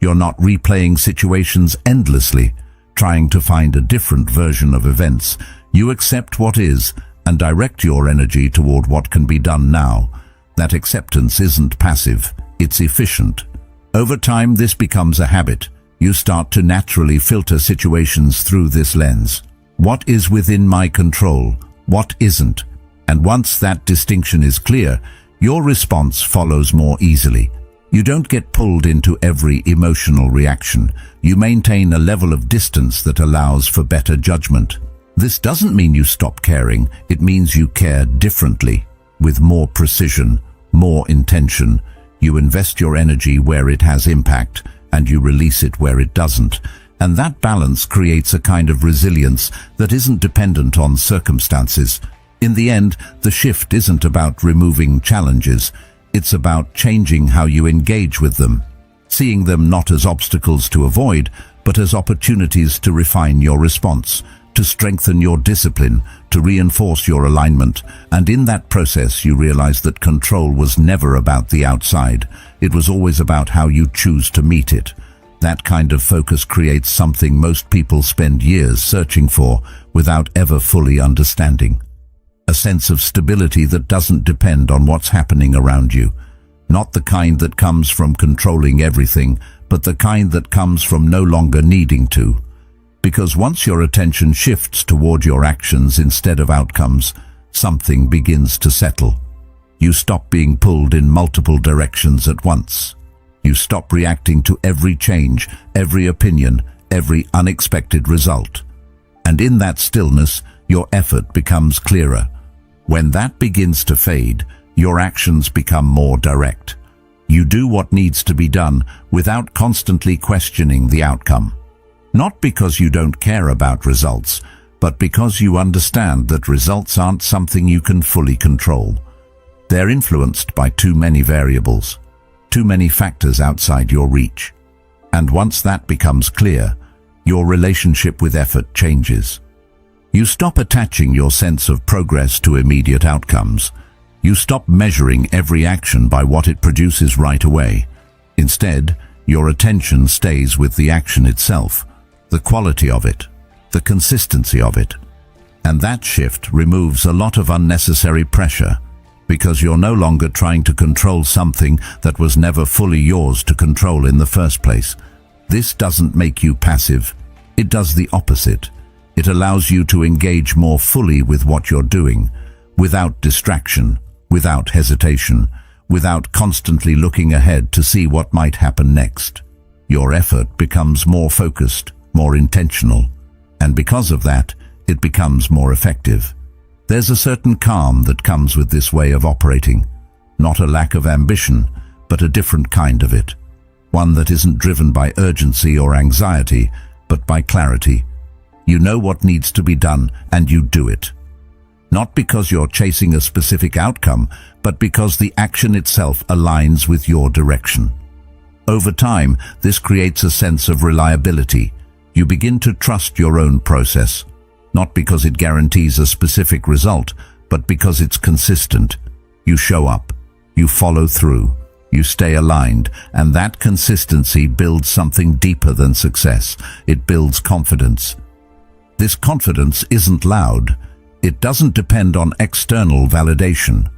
You're not replaying situations endlessly, trying to find a different version of events. You accept what is and direct your energy toward what can be done now. That acceptance isn't passive, it's efficient. Over time, this becomes a habit. You start to naturally filter situations through this lens. What is within my control? What isn't? And once that distinction is clear, your response follows more easily. You don't get pulled into every emotional reaction. You maintain a level of distance that allows for better judgment. This doesn't mean you stop caring. It means you care differently, with more precision, more intention. You invest your energy where it has impact, and you release it where it doesn't. And that balance creates a kind of resilience that isn't dependent on circumstances. In the end, the shift isn't about removing challenges. It's about changing how you engage with them, seeing them not as obstacles to avoid, but as opportunities to refine your response, to strengthen your discipline, to reinforce your alignment. And in that process, you realize that control was never about the outside. It was always about how you choose to meet it. That kind of focus creates something most people spend years searching for without ever fully understanding. A sense of stability that doesn't depend on what's happening around you. Not the kind that comes from controlling everything, but the kind that comes from no longer needing to. Because once your attention shifts toward your actions instead of outcomes, something begins to settle. You stop being pulled in multiple directions at once. You stop reacting to every change, every opinion, every unexpected result. And in that stillness, your effort becomes clearer. When that begins to fade, your actions become more direct. You do what needs to be done without constantly questioning the outcome. Not because you don't care about results, but because you understand that results aren't something you can fully control. They're influenced by too many variables, too many factors outside your reach. And once that becomes clear, your relationship with effort changes. You stop attaching your sense of progress to immediate outcomes. You stop measuring every action by what it produces right away. Instead, your attention stays with the action itself, the quality of it, the consistency of it. And that shift removes a lot of unnecessary pressure. because you're no longer trying to control something that was never fully yours to control in the first place. This doesn't make you passive. It does the opposite. It allows you to engage more fully with what you're doing, without distraction, without hesitation, without constantly looking ahead to see what might happen next. Your effort becomes more focused, more intentional, and because of that, it becomes more effective. There's a certain calm that comes with this way of operating, not a lack of ambition, but a different kind of it. One that isn't driven by urgency or anxiety, but by clarity. You know what needs to be done, and you do it. Not because you're chasing a specific outcome, but because the action itself aligns with your direction. Over time, this creates a sense of reliability. You begin to trust your own process, not because it guarantees a specific result, but because it's consistent. You show up, you follow through, you stay aligned, and that consistency builds something deeper than success. It builds confidence. This confidence isn't loud. It doesn't depend on external validation.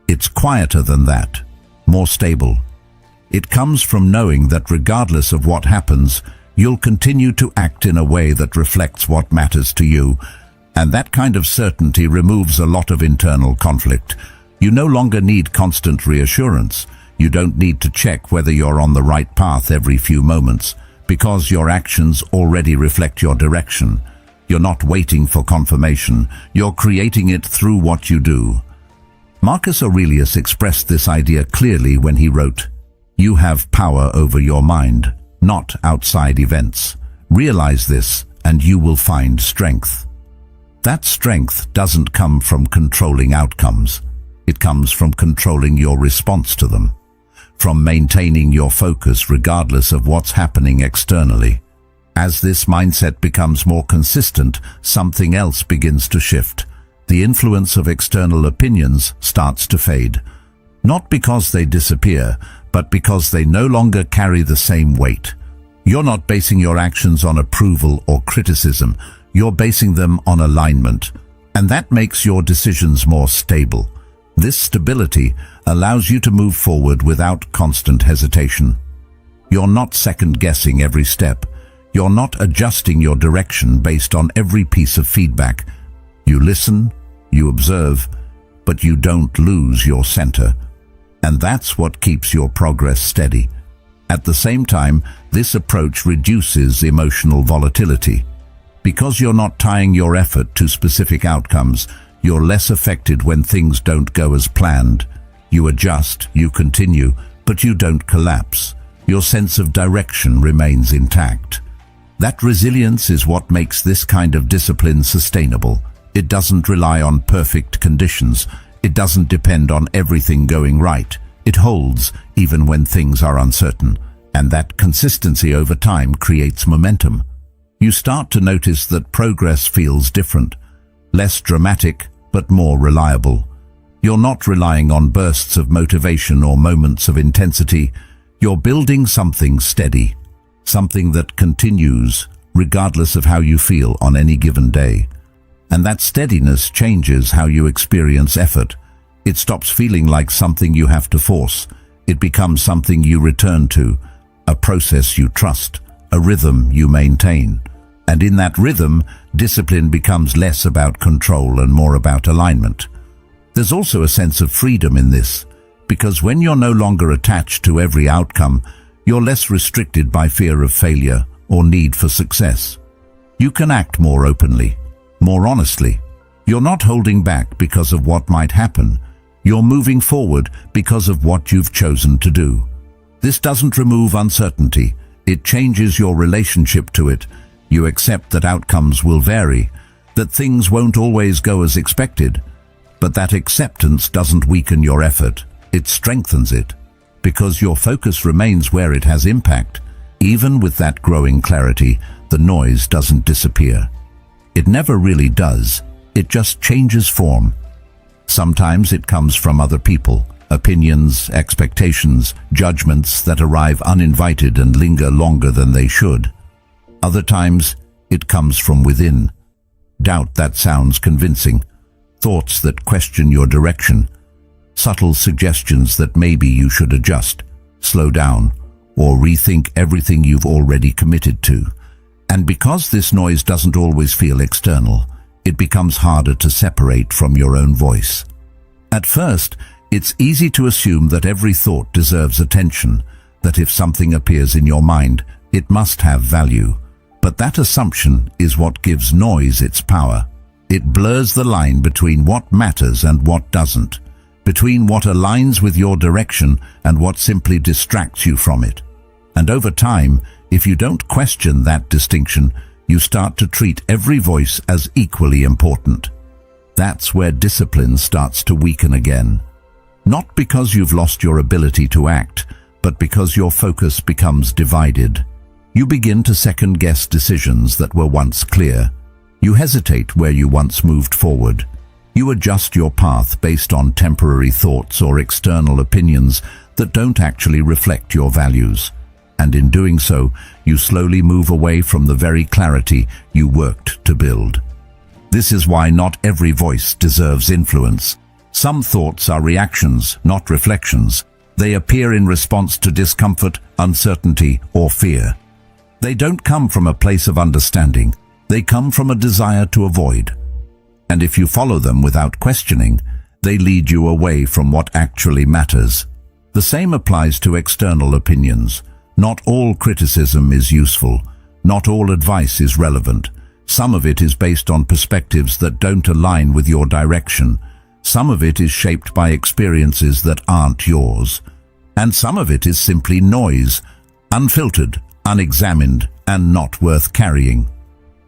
It's quieter than that, more stable. It comes from knowing that regardless of what happens, you'll continue to act in a way that reflects what matters to you, and that kind of certainty removes a lot of internal conflict. You no longer need constant reassurance. You don't need to check whether you're on the right path every few moments, because your actions already reflect your direction. You're not waiting for confirmation. You're creating it through what you do. Marcus Aurelius expressed this idea clearly when he wrote, "You have power over your mind, not outside events. Realize this, and you will find strength." That strength doesn't come from controlling outcomes. It comes from controlling your response to them, from maintaining your focus regardless of what's happening externally. As this mindset becomes more consistent, something else begins to shift. The influence of external opinions starts to fade. Not because they disappear, but because they no longer carry the same weight. You're not basing your actions on approval or criticism. You're basing them on alignment. And that makes your decisions more stable. This stability allows you to move forward without constant hesitation. You're not second-guessing every step. You're not adjusting your direction based on every piece of feedback. You listen, you observe, but you don't lose your center. And that's what keeps your progress steady. At the same time, this approach reduces emotional volatility. Because you're not tying your effort to specific outcomes, you're less affected when things don't go as planned. You adjust, you continue, but you don't collapse. Your sense of direction remains intact. That resilience is what makes this kind of discipline sustainable. It doesn't rely on perfect conditions. It doesn't depend on everything going right. It holds even when things are uncertain. And that consistency over time creates momentum. You start to notice that progress feels different, less dramatic, but more reliable. You're not relying on bursts of motivation or moments of intensity. You're building something steady, something that continues regardless of how you feel on any given day. And that steadiness changes how you experience effort. It stops feeling like something you have to force. It becomes something you return to, a process you trust, a rhythm you maintain. And in that rhythm, discipline becomes less about control and more about alignment. There's also a sense of freedom in this, because when you're no longer attached to every outcome, you're less restricted by fear of failure or need for success. You can act more openly, more honestly. You're not holding back because of what might happen. You're moving forward because of what you've chosen to do. This doesn't remove uncertainty. It changes your relationship to it. You accept that outcomes will vary, that things won't always go as expected. But that acceptance doesn't weaken your effort. It strengthens it, because your focus remains where it has impact. Even with that growing clarity, the noise doesn't disappear. It never really does. It just changes form. Sometimes it comes from other people, opinions, expectations, judgments that arrive uninvited and linger longer than they should. Other times, it comes from within. Doubt that sounds convincing. Thoughts that question your direction. subtle suggestions that maybe you should adjust, slow down, or rethink everything you've already committed to. And because this noise doesn't always feel external, it becomes harder to separate from your own voice. At first, it's easy to assume that every thought deserves attention, that if something appears in your mind, it must have value. But that assumption is what gives noise its power. It blurs the line between what matters and what doesn't, between what aligns with your direction and what simply distracts you from it. And over time, if you don't question that distinction, you start to treat every voice as equally important. That's where discipline starts to weaken again. Not because you've lost your ability to act, but because your focus becomes divided. You begin to second-guess decisions that were once clear. You hesitate where you once moved forward. You adjust your path based on temporary thoughts or external opinions that don't actually reflect your values. And in doing so, you slowly move away from the very clarity you worked to build. This is why not every voice deserves influence. Some thoughts are reactions, not reflections. They appear in response to discomfort, uncertainty, or fear. They don't come from a place of understanding. They come from a desire to avoid. And if you follow them without questioning, they lead you away from what actually matters. The same applies to external opinions. Not all criticism is useful. Not all advice is relevant. Some of it is based on perspectives that don't align with your direction. Some of it is shaped by experiences that aren't yours. And some of it is simply noise, unfiltered, unexamined, and not worth carrying.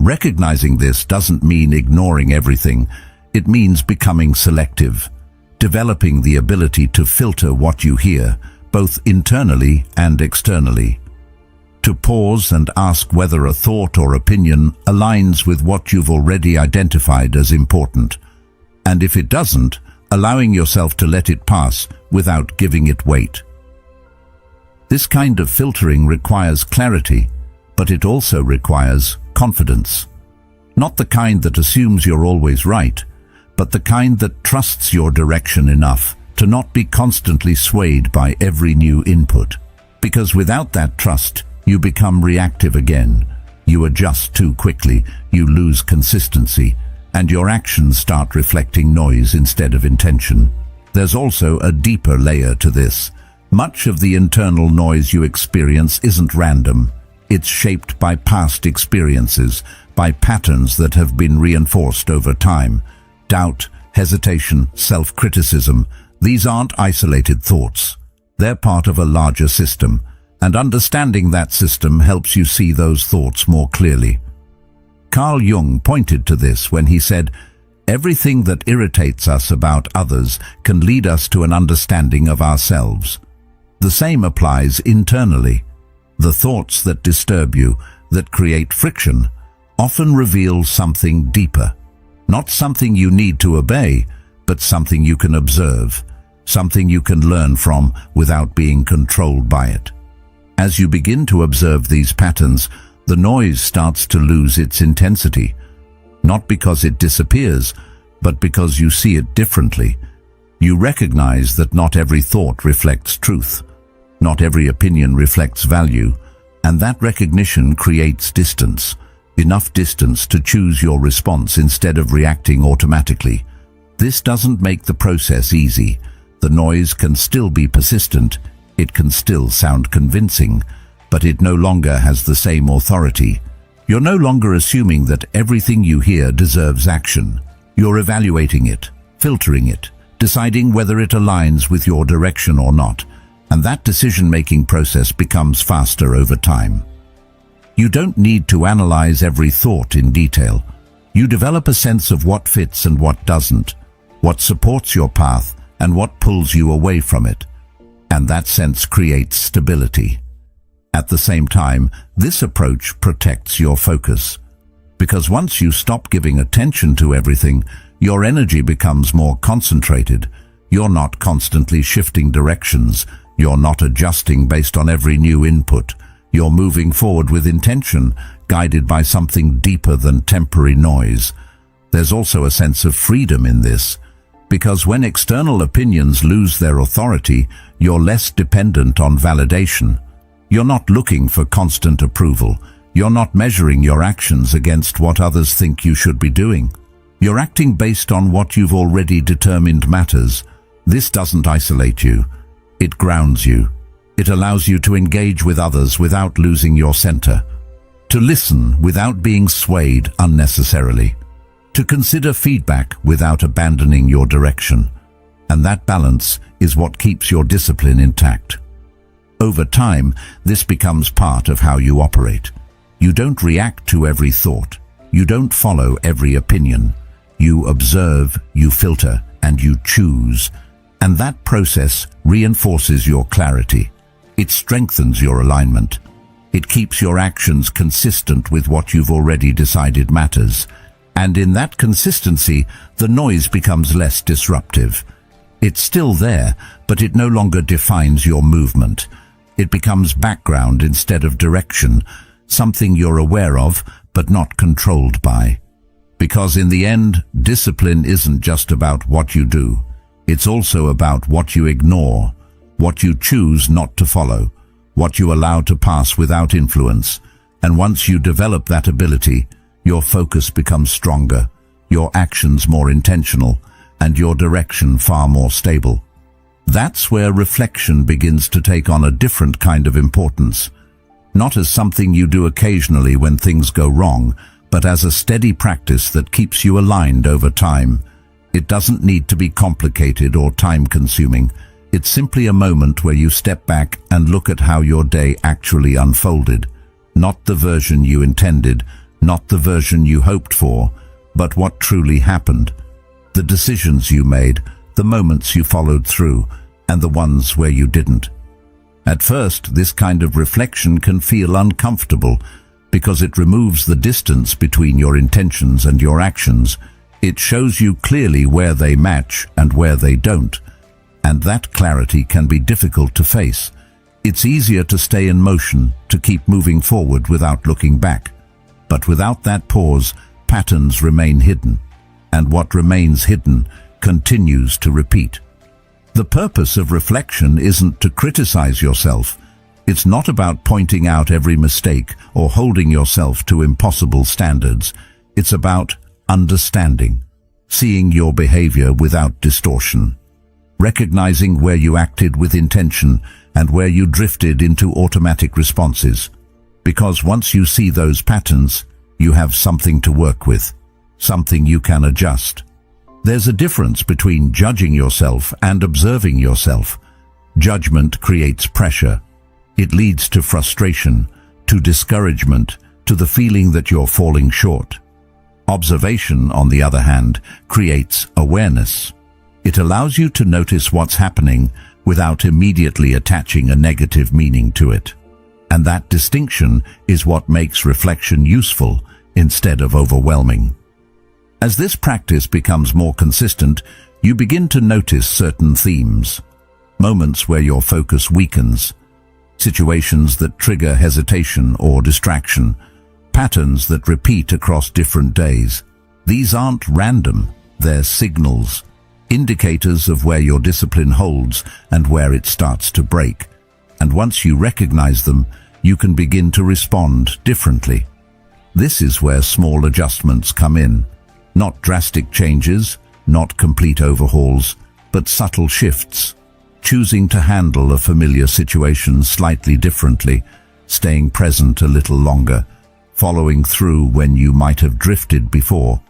Recognizing this doesn't mean ignoring everything. It means becoming selective, developing the ability to filter what you hear, both internally and externally. To pause and ask whether a thought or opinion aligns with what you've already identified as important. And if it doesn't, allowing yourself to let it pass without giving it weight. This kind of filtering requires clarity, but it also requires confidence. Not the kind that assumes you're always right, but the kind that trusts your direction enough to not be constantly swayed by every new input. Because without that trust, you become reactive again. You adjust too quickly, you lose consistency, and your actions start reflecting noise instead of intention. There's also a deeper layer to this. Much of the internal noise you experience isn't random. It's shaped by past experiences, by patterns that have been reinforced over time. Doubt, hesitation, self-criticism, these aren't isolated thoughts. They're part of a larger system, and understanding that system helps you see those thoughts more clearly. Carl Jung pointed to this when he said, "Everything that irritates us about others can lead us to an understanding of ourselves." The same applies internally. The thoughts that disturb you, that create friction, often reveal something deeper. Not something you need to obey, but something you can observe, something you can learn from without being controlled by it. As you begin to observe these patterns, the noise starts to lose its intensity, not because it disappears, but because you see it differently. You recognize that not every thought reflects truth. Not every opinion reflects value, and that recognition creates distance, enough distance to choose your response instead of reacting automatically. This doesn't make the process easy. The noise can still be persistent, it can still sound convincing, but it no longer has the same authority. You're no longer assuming that everything you hear deserves action. You're evaluating it, filtering it, deciding whether it aligns with your direction or not. And that decision-making process becomes faster over time. You don't need to analyze every thought in detail. You develop a sense of what fits and what doesn't, what supports your path and what pulls you away from it. And that sense creates stability. At the same time, this approach protects your focus. Because once you stop giving attention to everything, your energy becomes more concentrated. You're not constantly shifting directions. You're not adjusting based on every new input. You're moving forward with intention, guided by something deeper than temporary noise. There's also a sense of freedom in this. Because when external opinions lose their authority, you're less dependent on validation. You're not looking for constant approval. You're not measuring your actions against what others think you should be doing. You're acting based on what you've already determined matters. This doesn't isolate you. It grounds you. It allows you to engage with others without losing your center, to listen without being swayed unnecessarily, to consider feedback without abandoning your direction. And that balance is what keeps your discipline intact. Over time, this becomes part of how you operate. You don't react to every thought. You don't follow every opinion. You observe, you filter, and you choose. And that process reinforces your clarity. It strengthens your alignment. It keeps your actions consistent with what you've already decided matters. And in that consistency, the noise becomes less disruptive. It's still there, but it no longer defines your movement. It becomes background instead of direction, something you're aware of, but not controlled by. Because in the end, discipline isn't just about what you do. It's also about what you ignore, what you choose not to follow, what you allow to pass without influence. And once you develop that ability, your focus becomes stronger, your actions more intentional, and your direction far more stable. That's where reflection begins to take on a different kind of importance. Not as something you do occasionally when things go wrong, but as a steady practice that keeps you aligned over time. It doesn't need to be complicated or time-consuming. It's simply a moment where you step back and look at how your day actually unfolded. Not the version you intended, not the version you hoped for, but what truly happened. The decisions you made, the moments you followed through, and the ones where you didn't. At first, this kind of reflection can feel uncomfortable because it removes the distance between your intentions and your actions. It shows you clearly where they match and where they don't. And that clarity can be difficult to face. It's easier to stay in motion, to keep moving forward without looking back. But without that pause, patterns remain hidden. And what remains hidden continues to repeat. The purpose of reflection isn't to criticize yourself. It's not about pointing out every mistake or holding yourself to impossible standards. It's about understanding, seeing your behavior without distortion, recognizing where you acted with intention and where you drifted into automatic responses. Because once you see those patterns, you have something to work with, something you can adjust. There's a difference between judging yourself and observing yourself. Judgment creates pressure. It leads to frustration, to discouragement, to the feeling that you're falling short. Observation, on the other hand, creates awareness. It allows you to notice what's happening without immediately attaching a negative meaning to it. And that distinction is what makes reflection useful instead of overwhelming. As this practice becomes more consistent, you begin to notice certain themes, moments where your focus weakens, situations that trigger hesitation or distraction, patterns that repeat across different days. These aren't random, they're signals, indicators of where your discipline holds and where it starts to break. And once you recognize them, you can begin to respond differently. This is where small adjustments come in. Not drastic changes, not complete overhauls, but subtle shifts. Choosing to handle a familiar situation slightly differently, staying present a little longer, following through when you might have drifted before.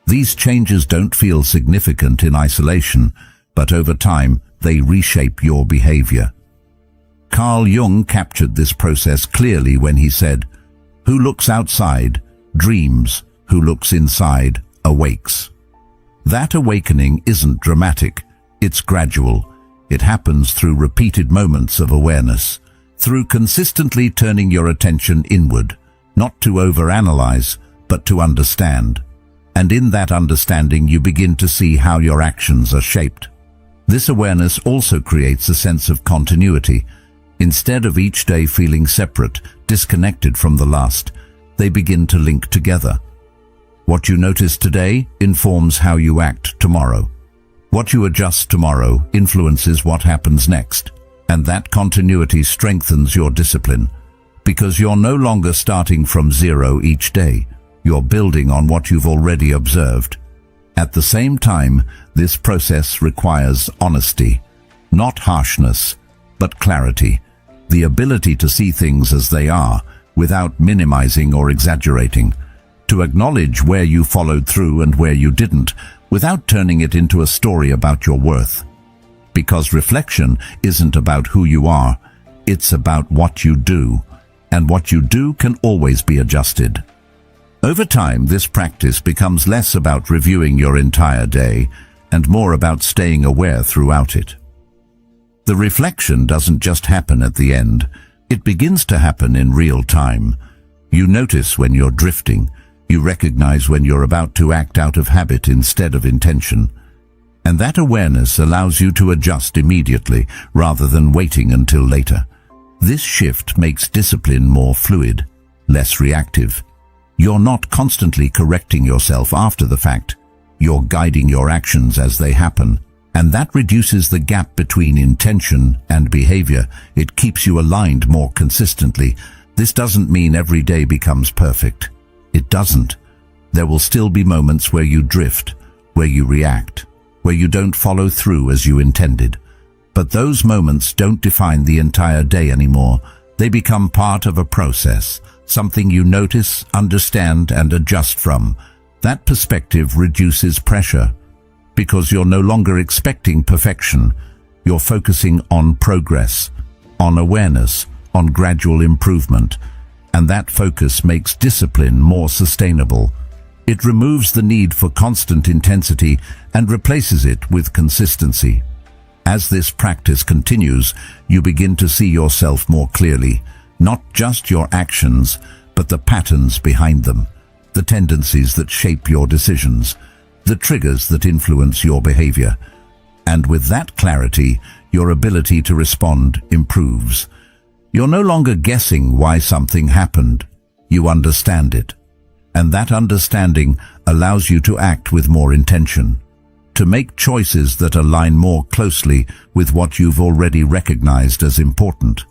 These changes don't feel significant in isolation, but over time they reshape your behavior. Carl Jung captured this process clearly when he said, "Who looks outside dreams, who looks inside awakes." That awakening isn't dramatic, it's gradual. It happens through repeated moments of awareness, through consistently turning your attention inward, not to overanalyze, but to understand. And in that understanding you begin to see how your actions are shaped. This awareness also creates a sense of continuity. Instead of each day feeling separate, disconnected from the last, they begin to link together. What you notice today informs how you act tomorrow. What you adjust tomorrow influences what happens next, and that continuity strengthens your discipline, because you're no longer starting from zero each day. You're building on what you've already observed. At the same time, this process requires honesty, not harshness, but clarity, the ability to see things as they are, without minimizing or exaggerating, to acknowledge where you followed through and where you didn't, without turning it into a story about your worth. Because reflection isn't about who you are, it's about what you do, and what you do can always be adjusted. Over time, this practice becomes less about reviewing your entire day and more about staying aware throughout it. The reflection doesn't just happen at the end, it begins to happen in real time. You notice when you're drifting, you recognize when you're about to act out of habit instead of intention. And that awareness allows you to adjust immediately rather than waiting until later. This shift makes discipline more fluid, less reactive. You're not constantly correcting yourself after the fact. You're guiding your actions as they happen, and that reduces the gap between intention and behavior. It keeps you aligned more consistently. This doesn't mean every day becomes perfect. It doesn't. There will still be moments where you drift, where you react, where you don't follow through as you intended. But those moments don't define the entire day anymore. They become part of a process, something you notice, understand, and adjust from. That perspective reduces pressure, because you're no longer expecting perfection. You're focusing on progress, on awareness, on gradual improvement. And that focus makes discipline more sustainable. It removes the need for constant intensity and replaces it with consistency. As this practice continues, you begin to see yourself more clearly, not just your actions, but the patterns behind them, the tendencies that shape your decisions, the triggers that influence your behavior. And with that clarity, your ability to respond improves. You're no longer guessing why something happened. You understand it. And that understanding allows you to act with more intention, to make choices that align more closely with what you've already recognized as important.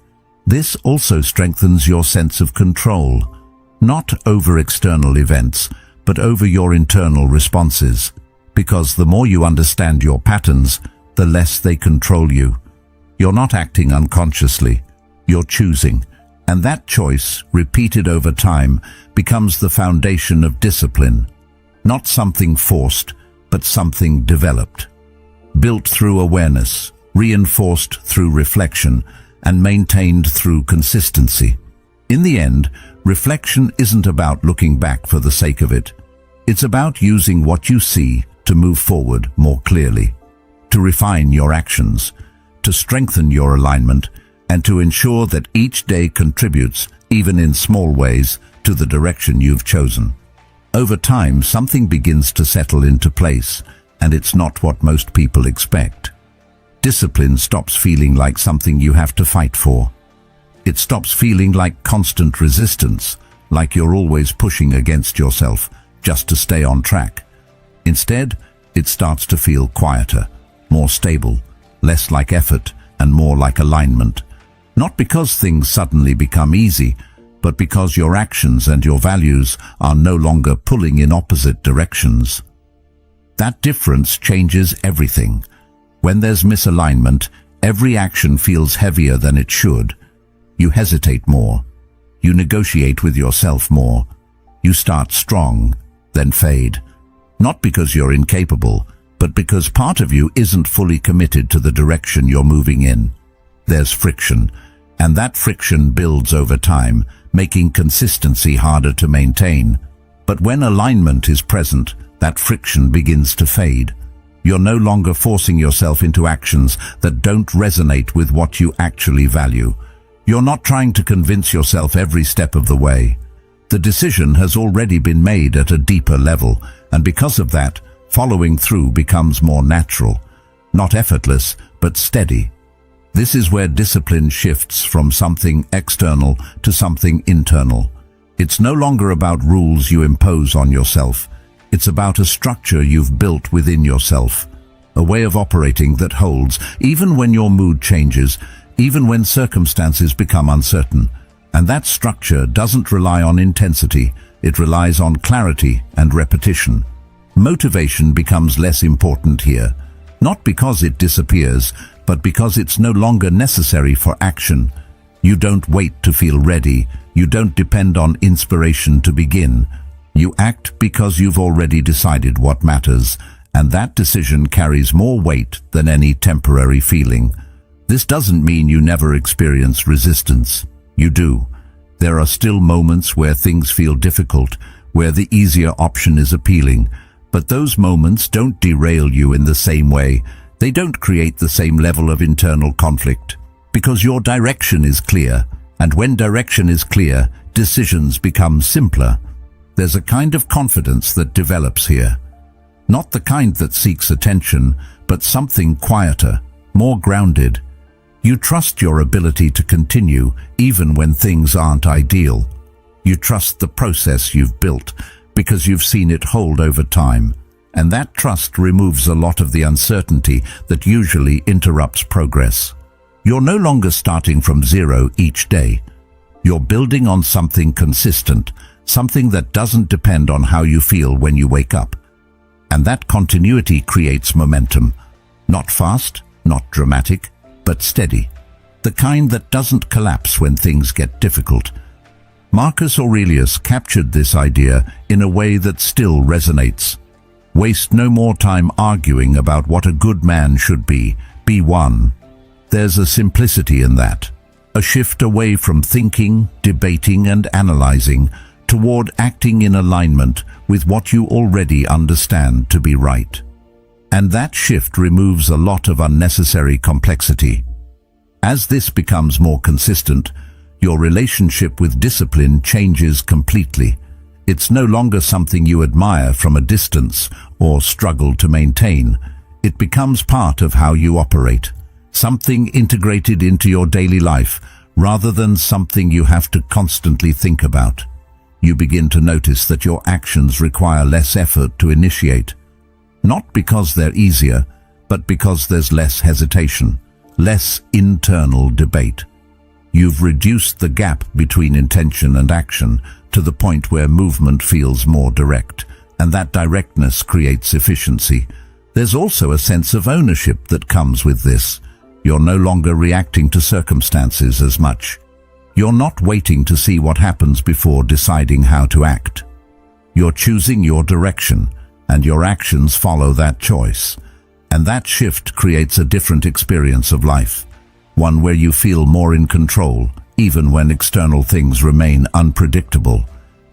This also strengthens your sense of control, not over external events, but over your internal responses, because the more you understand your patterns, the less they control you. You're not acting unconsciously, you're choosing, and that choice, repeated over time, becomes the foundation of discipline, not something forced, but something developed, built through awareness, reinforced through reflection, and maintained through consistency. In the end, reflection isn't about looking back for the sake of it. It's about using what you see to move forward more clearly, to refine your actions, to strengthen your alignment, and to ensure that each day contributes, even in small ways, to the direction you've chosen. Over time, something begins to settle into place, and it's not what most people expect. Discipline stops feeling like something you have to fight for. It stops feeling like constant resistance, like you're always pushing against yourself just to stay on track. Instead, it starts to feel quieter, more stable, less like effort, and more like alignment. Not because things suddenly become easy, but because your actions and your values are no longer pulling in opposite directions. That difference changes everything. When there's misalignment, every action feels heavier than it should. You hesitate more. You negotiate with yourself more. You start strong, then fade. Not because you're incapable, but because part of you isn't fully committed to the direction you're moving in. There's friction, and that friction builds over time, making consistency harder to maintain. But when alignment is present, that friction begins to fade. You're no longer forcing yourself into actions that don't resonate with what you actually value. You're not trying to convince yourself every step of the way. The decision has already been made at a deeper level, and because of that, following through becomes more natural, not effortless, but steady. This is where discipline shifts from something external to something internal. It's no longer about rules you impose on yourself. It's about a structure you've built within yourself, a way of operating that holds, even when your mood changes, even when circumstances become uncertain. And that structure doesn't rely on intensity, it relies on clarity and repetition. Motivation becomes less important here, not because it disappears, but because it's no longer necessary for action. You don't wait to feel ready, you don't depend on inspiration to begin. You act because you've already decided what matters, and that decision carries more weight than any temporary feeling. This doesn't mean you never experience resistance. You do. There are still moments where things feel difficult, where the easier option is appealing. But those moments don't derail you in the same way. They don't create the same level of internal conflict. Because your direction is clear. And when direction is clear, decisions become simpler. There's a kind of confidence that develops here. Not the kind that seeks attention, but something quieter, more grounded. You trust your ability to continue even when things aren't ideal. You trust the process you've built because you've seen it hold over time. And that trust removes a lot of the uncertainty that usually interrupts progress. You're no longer starting from zero each day. You're building on something consistent, something that doesn't depend on how you feel when you wake up. And that continuity creates momentum. Not fast, not dramatic, but steady. The kind that doesn't collapse when things get difficult. Marcus Aurelius captured this idea in a way that still resonates. Waste no more time arguing about what a good man should be one. There's a simplicity in that. A shift away from thinking, debating and analyzing toward acting in alignment with what you already understand to be right. And that shift removes a lot of unnecessary complexity. As this becomes more consistent, your relationship with discipline changes completely. It's no longer something you admire from a distance or struggle to maintain. It becomes part of how you operate, something integrated into your daily life rather than something you have to constantly think about. You begin to notice that your actions require less effort to initiate. Not because they're easier, but because there's less hesitation, less internal debate. You've reduced the gap between intention and action to the point where movement feels more direct, and that directness creates efficiency. There's also a sense of ownership that comes with this. You're no longer reacting to circumstances as much. You're not waiting to see what happens before deciding how to act. You're choosing your direction, and your actions follow that choice. And that shift creates a different experience of life, one where you feel more in control, even when external things remain unpredictable.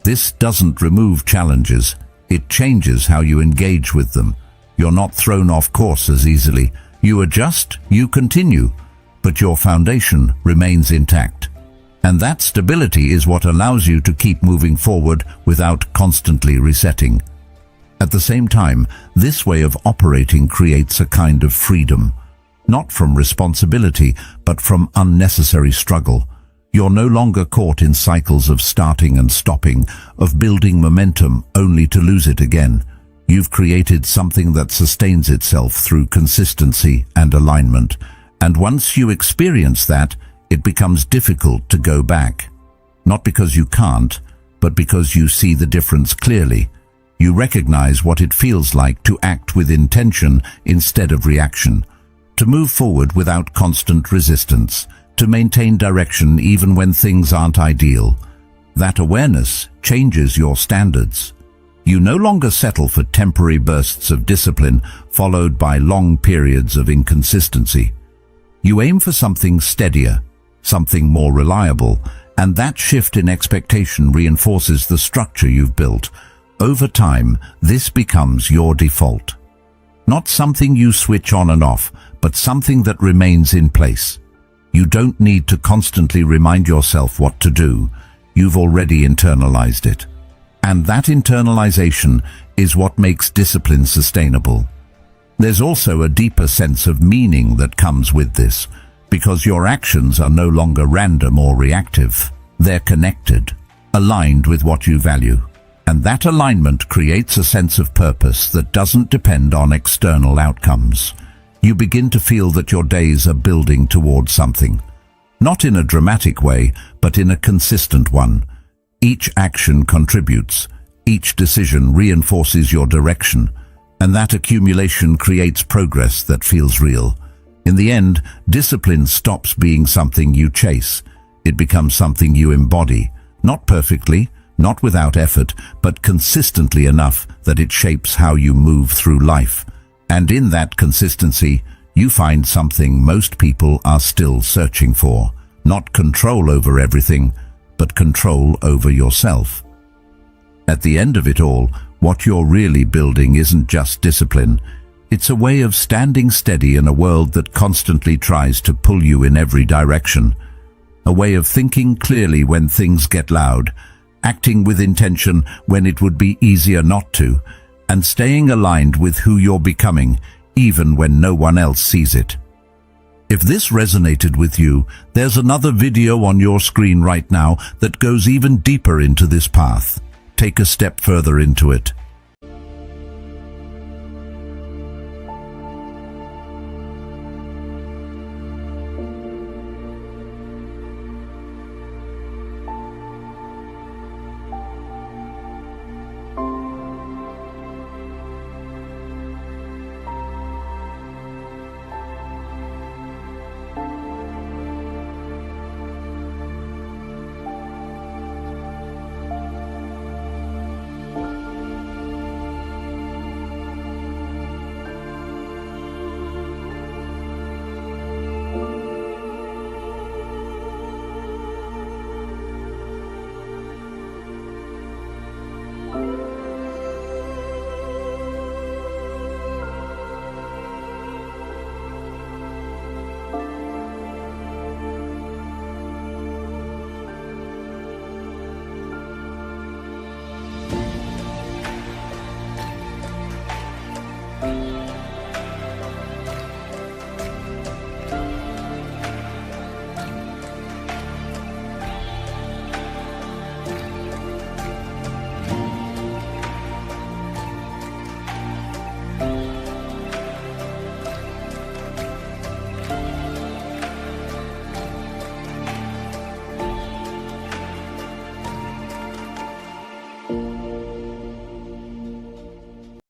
This doesn't remove challenges, it changes how you engage with them. You're not thrown off course as easily. You adjust, you continue, but your foundation remains intact. And that stability is what allows you to keep moving forward without constantly resetting. At the same time, this way of operating creates a kind of freedom, not from responsibility, but from unnecessary struggle. You're no longer caught in cycles of starting and stopping, of building momentum only to lose it again. You've created something that sustains itself through consistency and alignment. And once you experience that, it becomes difficult to go back. Not because you can't, but because you see the difference clearly. You recognize what it feels like to act with intention instead of reaction, to move forward without constant resistance, to maintain direction even when things aren't ideal. That awareness changes your standards. You no longer settle for temporary bursts of discipline followed by long periods of inconsistency. You aim for something steadier, something more reliable, and that shift in expectation reinforces the structure you've built. Over time, this becomes your default. Not something you switch on and off, but something that remains in place. You don't need to constantly remind yourself what to do. You've already internalized it. And that internalization is what makes discipline sustainable. There's also a deeper sense of meaning that comes with this, because your actions are no longer random or reactive. They're connected, aligned with what you value. And that alignment creates a sense of purpose that doesn't depend on external outcomes. you begin to feel that your days are building towards something. Not in a dramatic way, but in a consistent one. Each action contributes, each decision reinforces your direction, and that accumulation creates progress that feels real. In the end, discipline stops being something you chase. It becomes something you embody, not perfectly, not without effort, but consistently enough that it shapes how you move through life. And in that consistency, you find something most people are still searching for. Not control over everything, but control over yourself. At the end of it all, what you're really building isn't just discipline. It's a way of standing steady in a world that constantly tries to pull you in every direction. A way of thinking clearly when things get loud, acting with intention when it would be easier not to, and staying aligned with who you're becoming, even when no one else sees it. If this resonated with you, there's another video on your screen right now that goes even deeper into this path. Take a step further into it.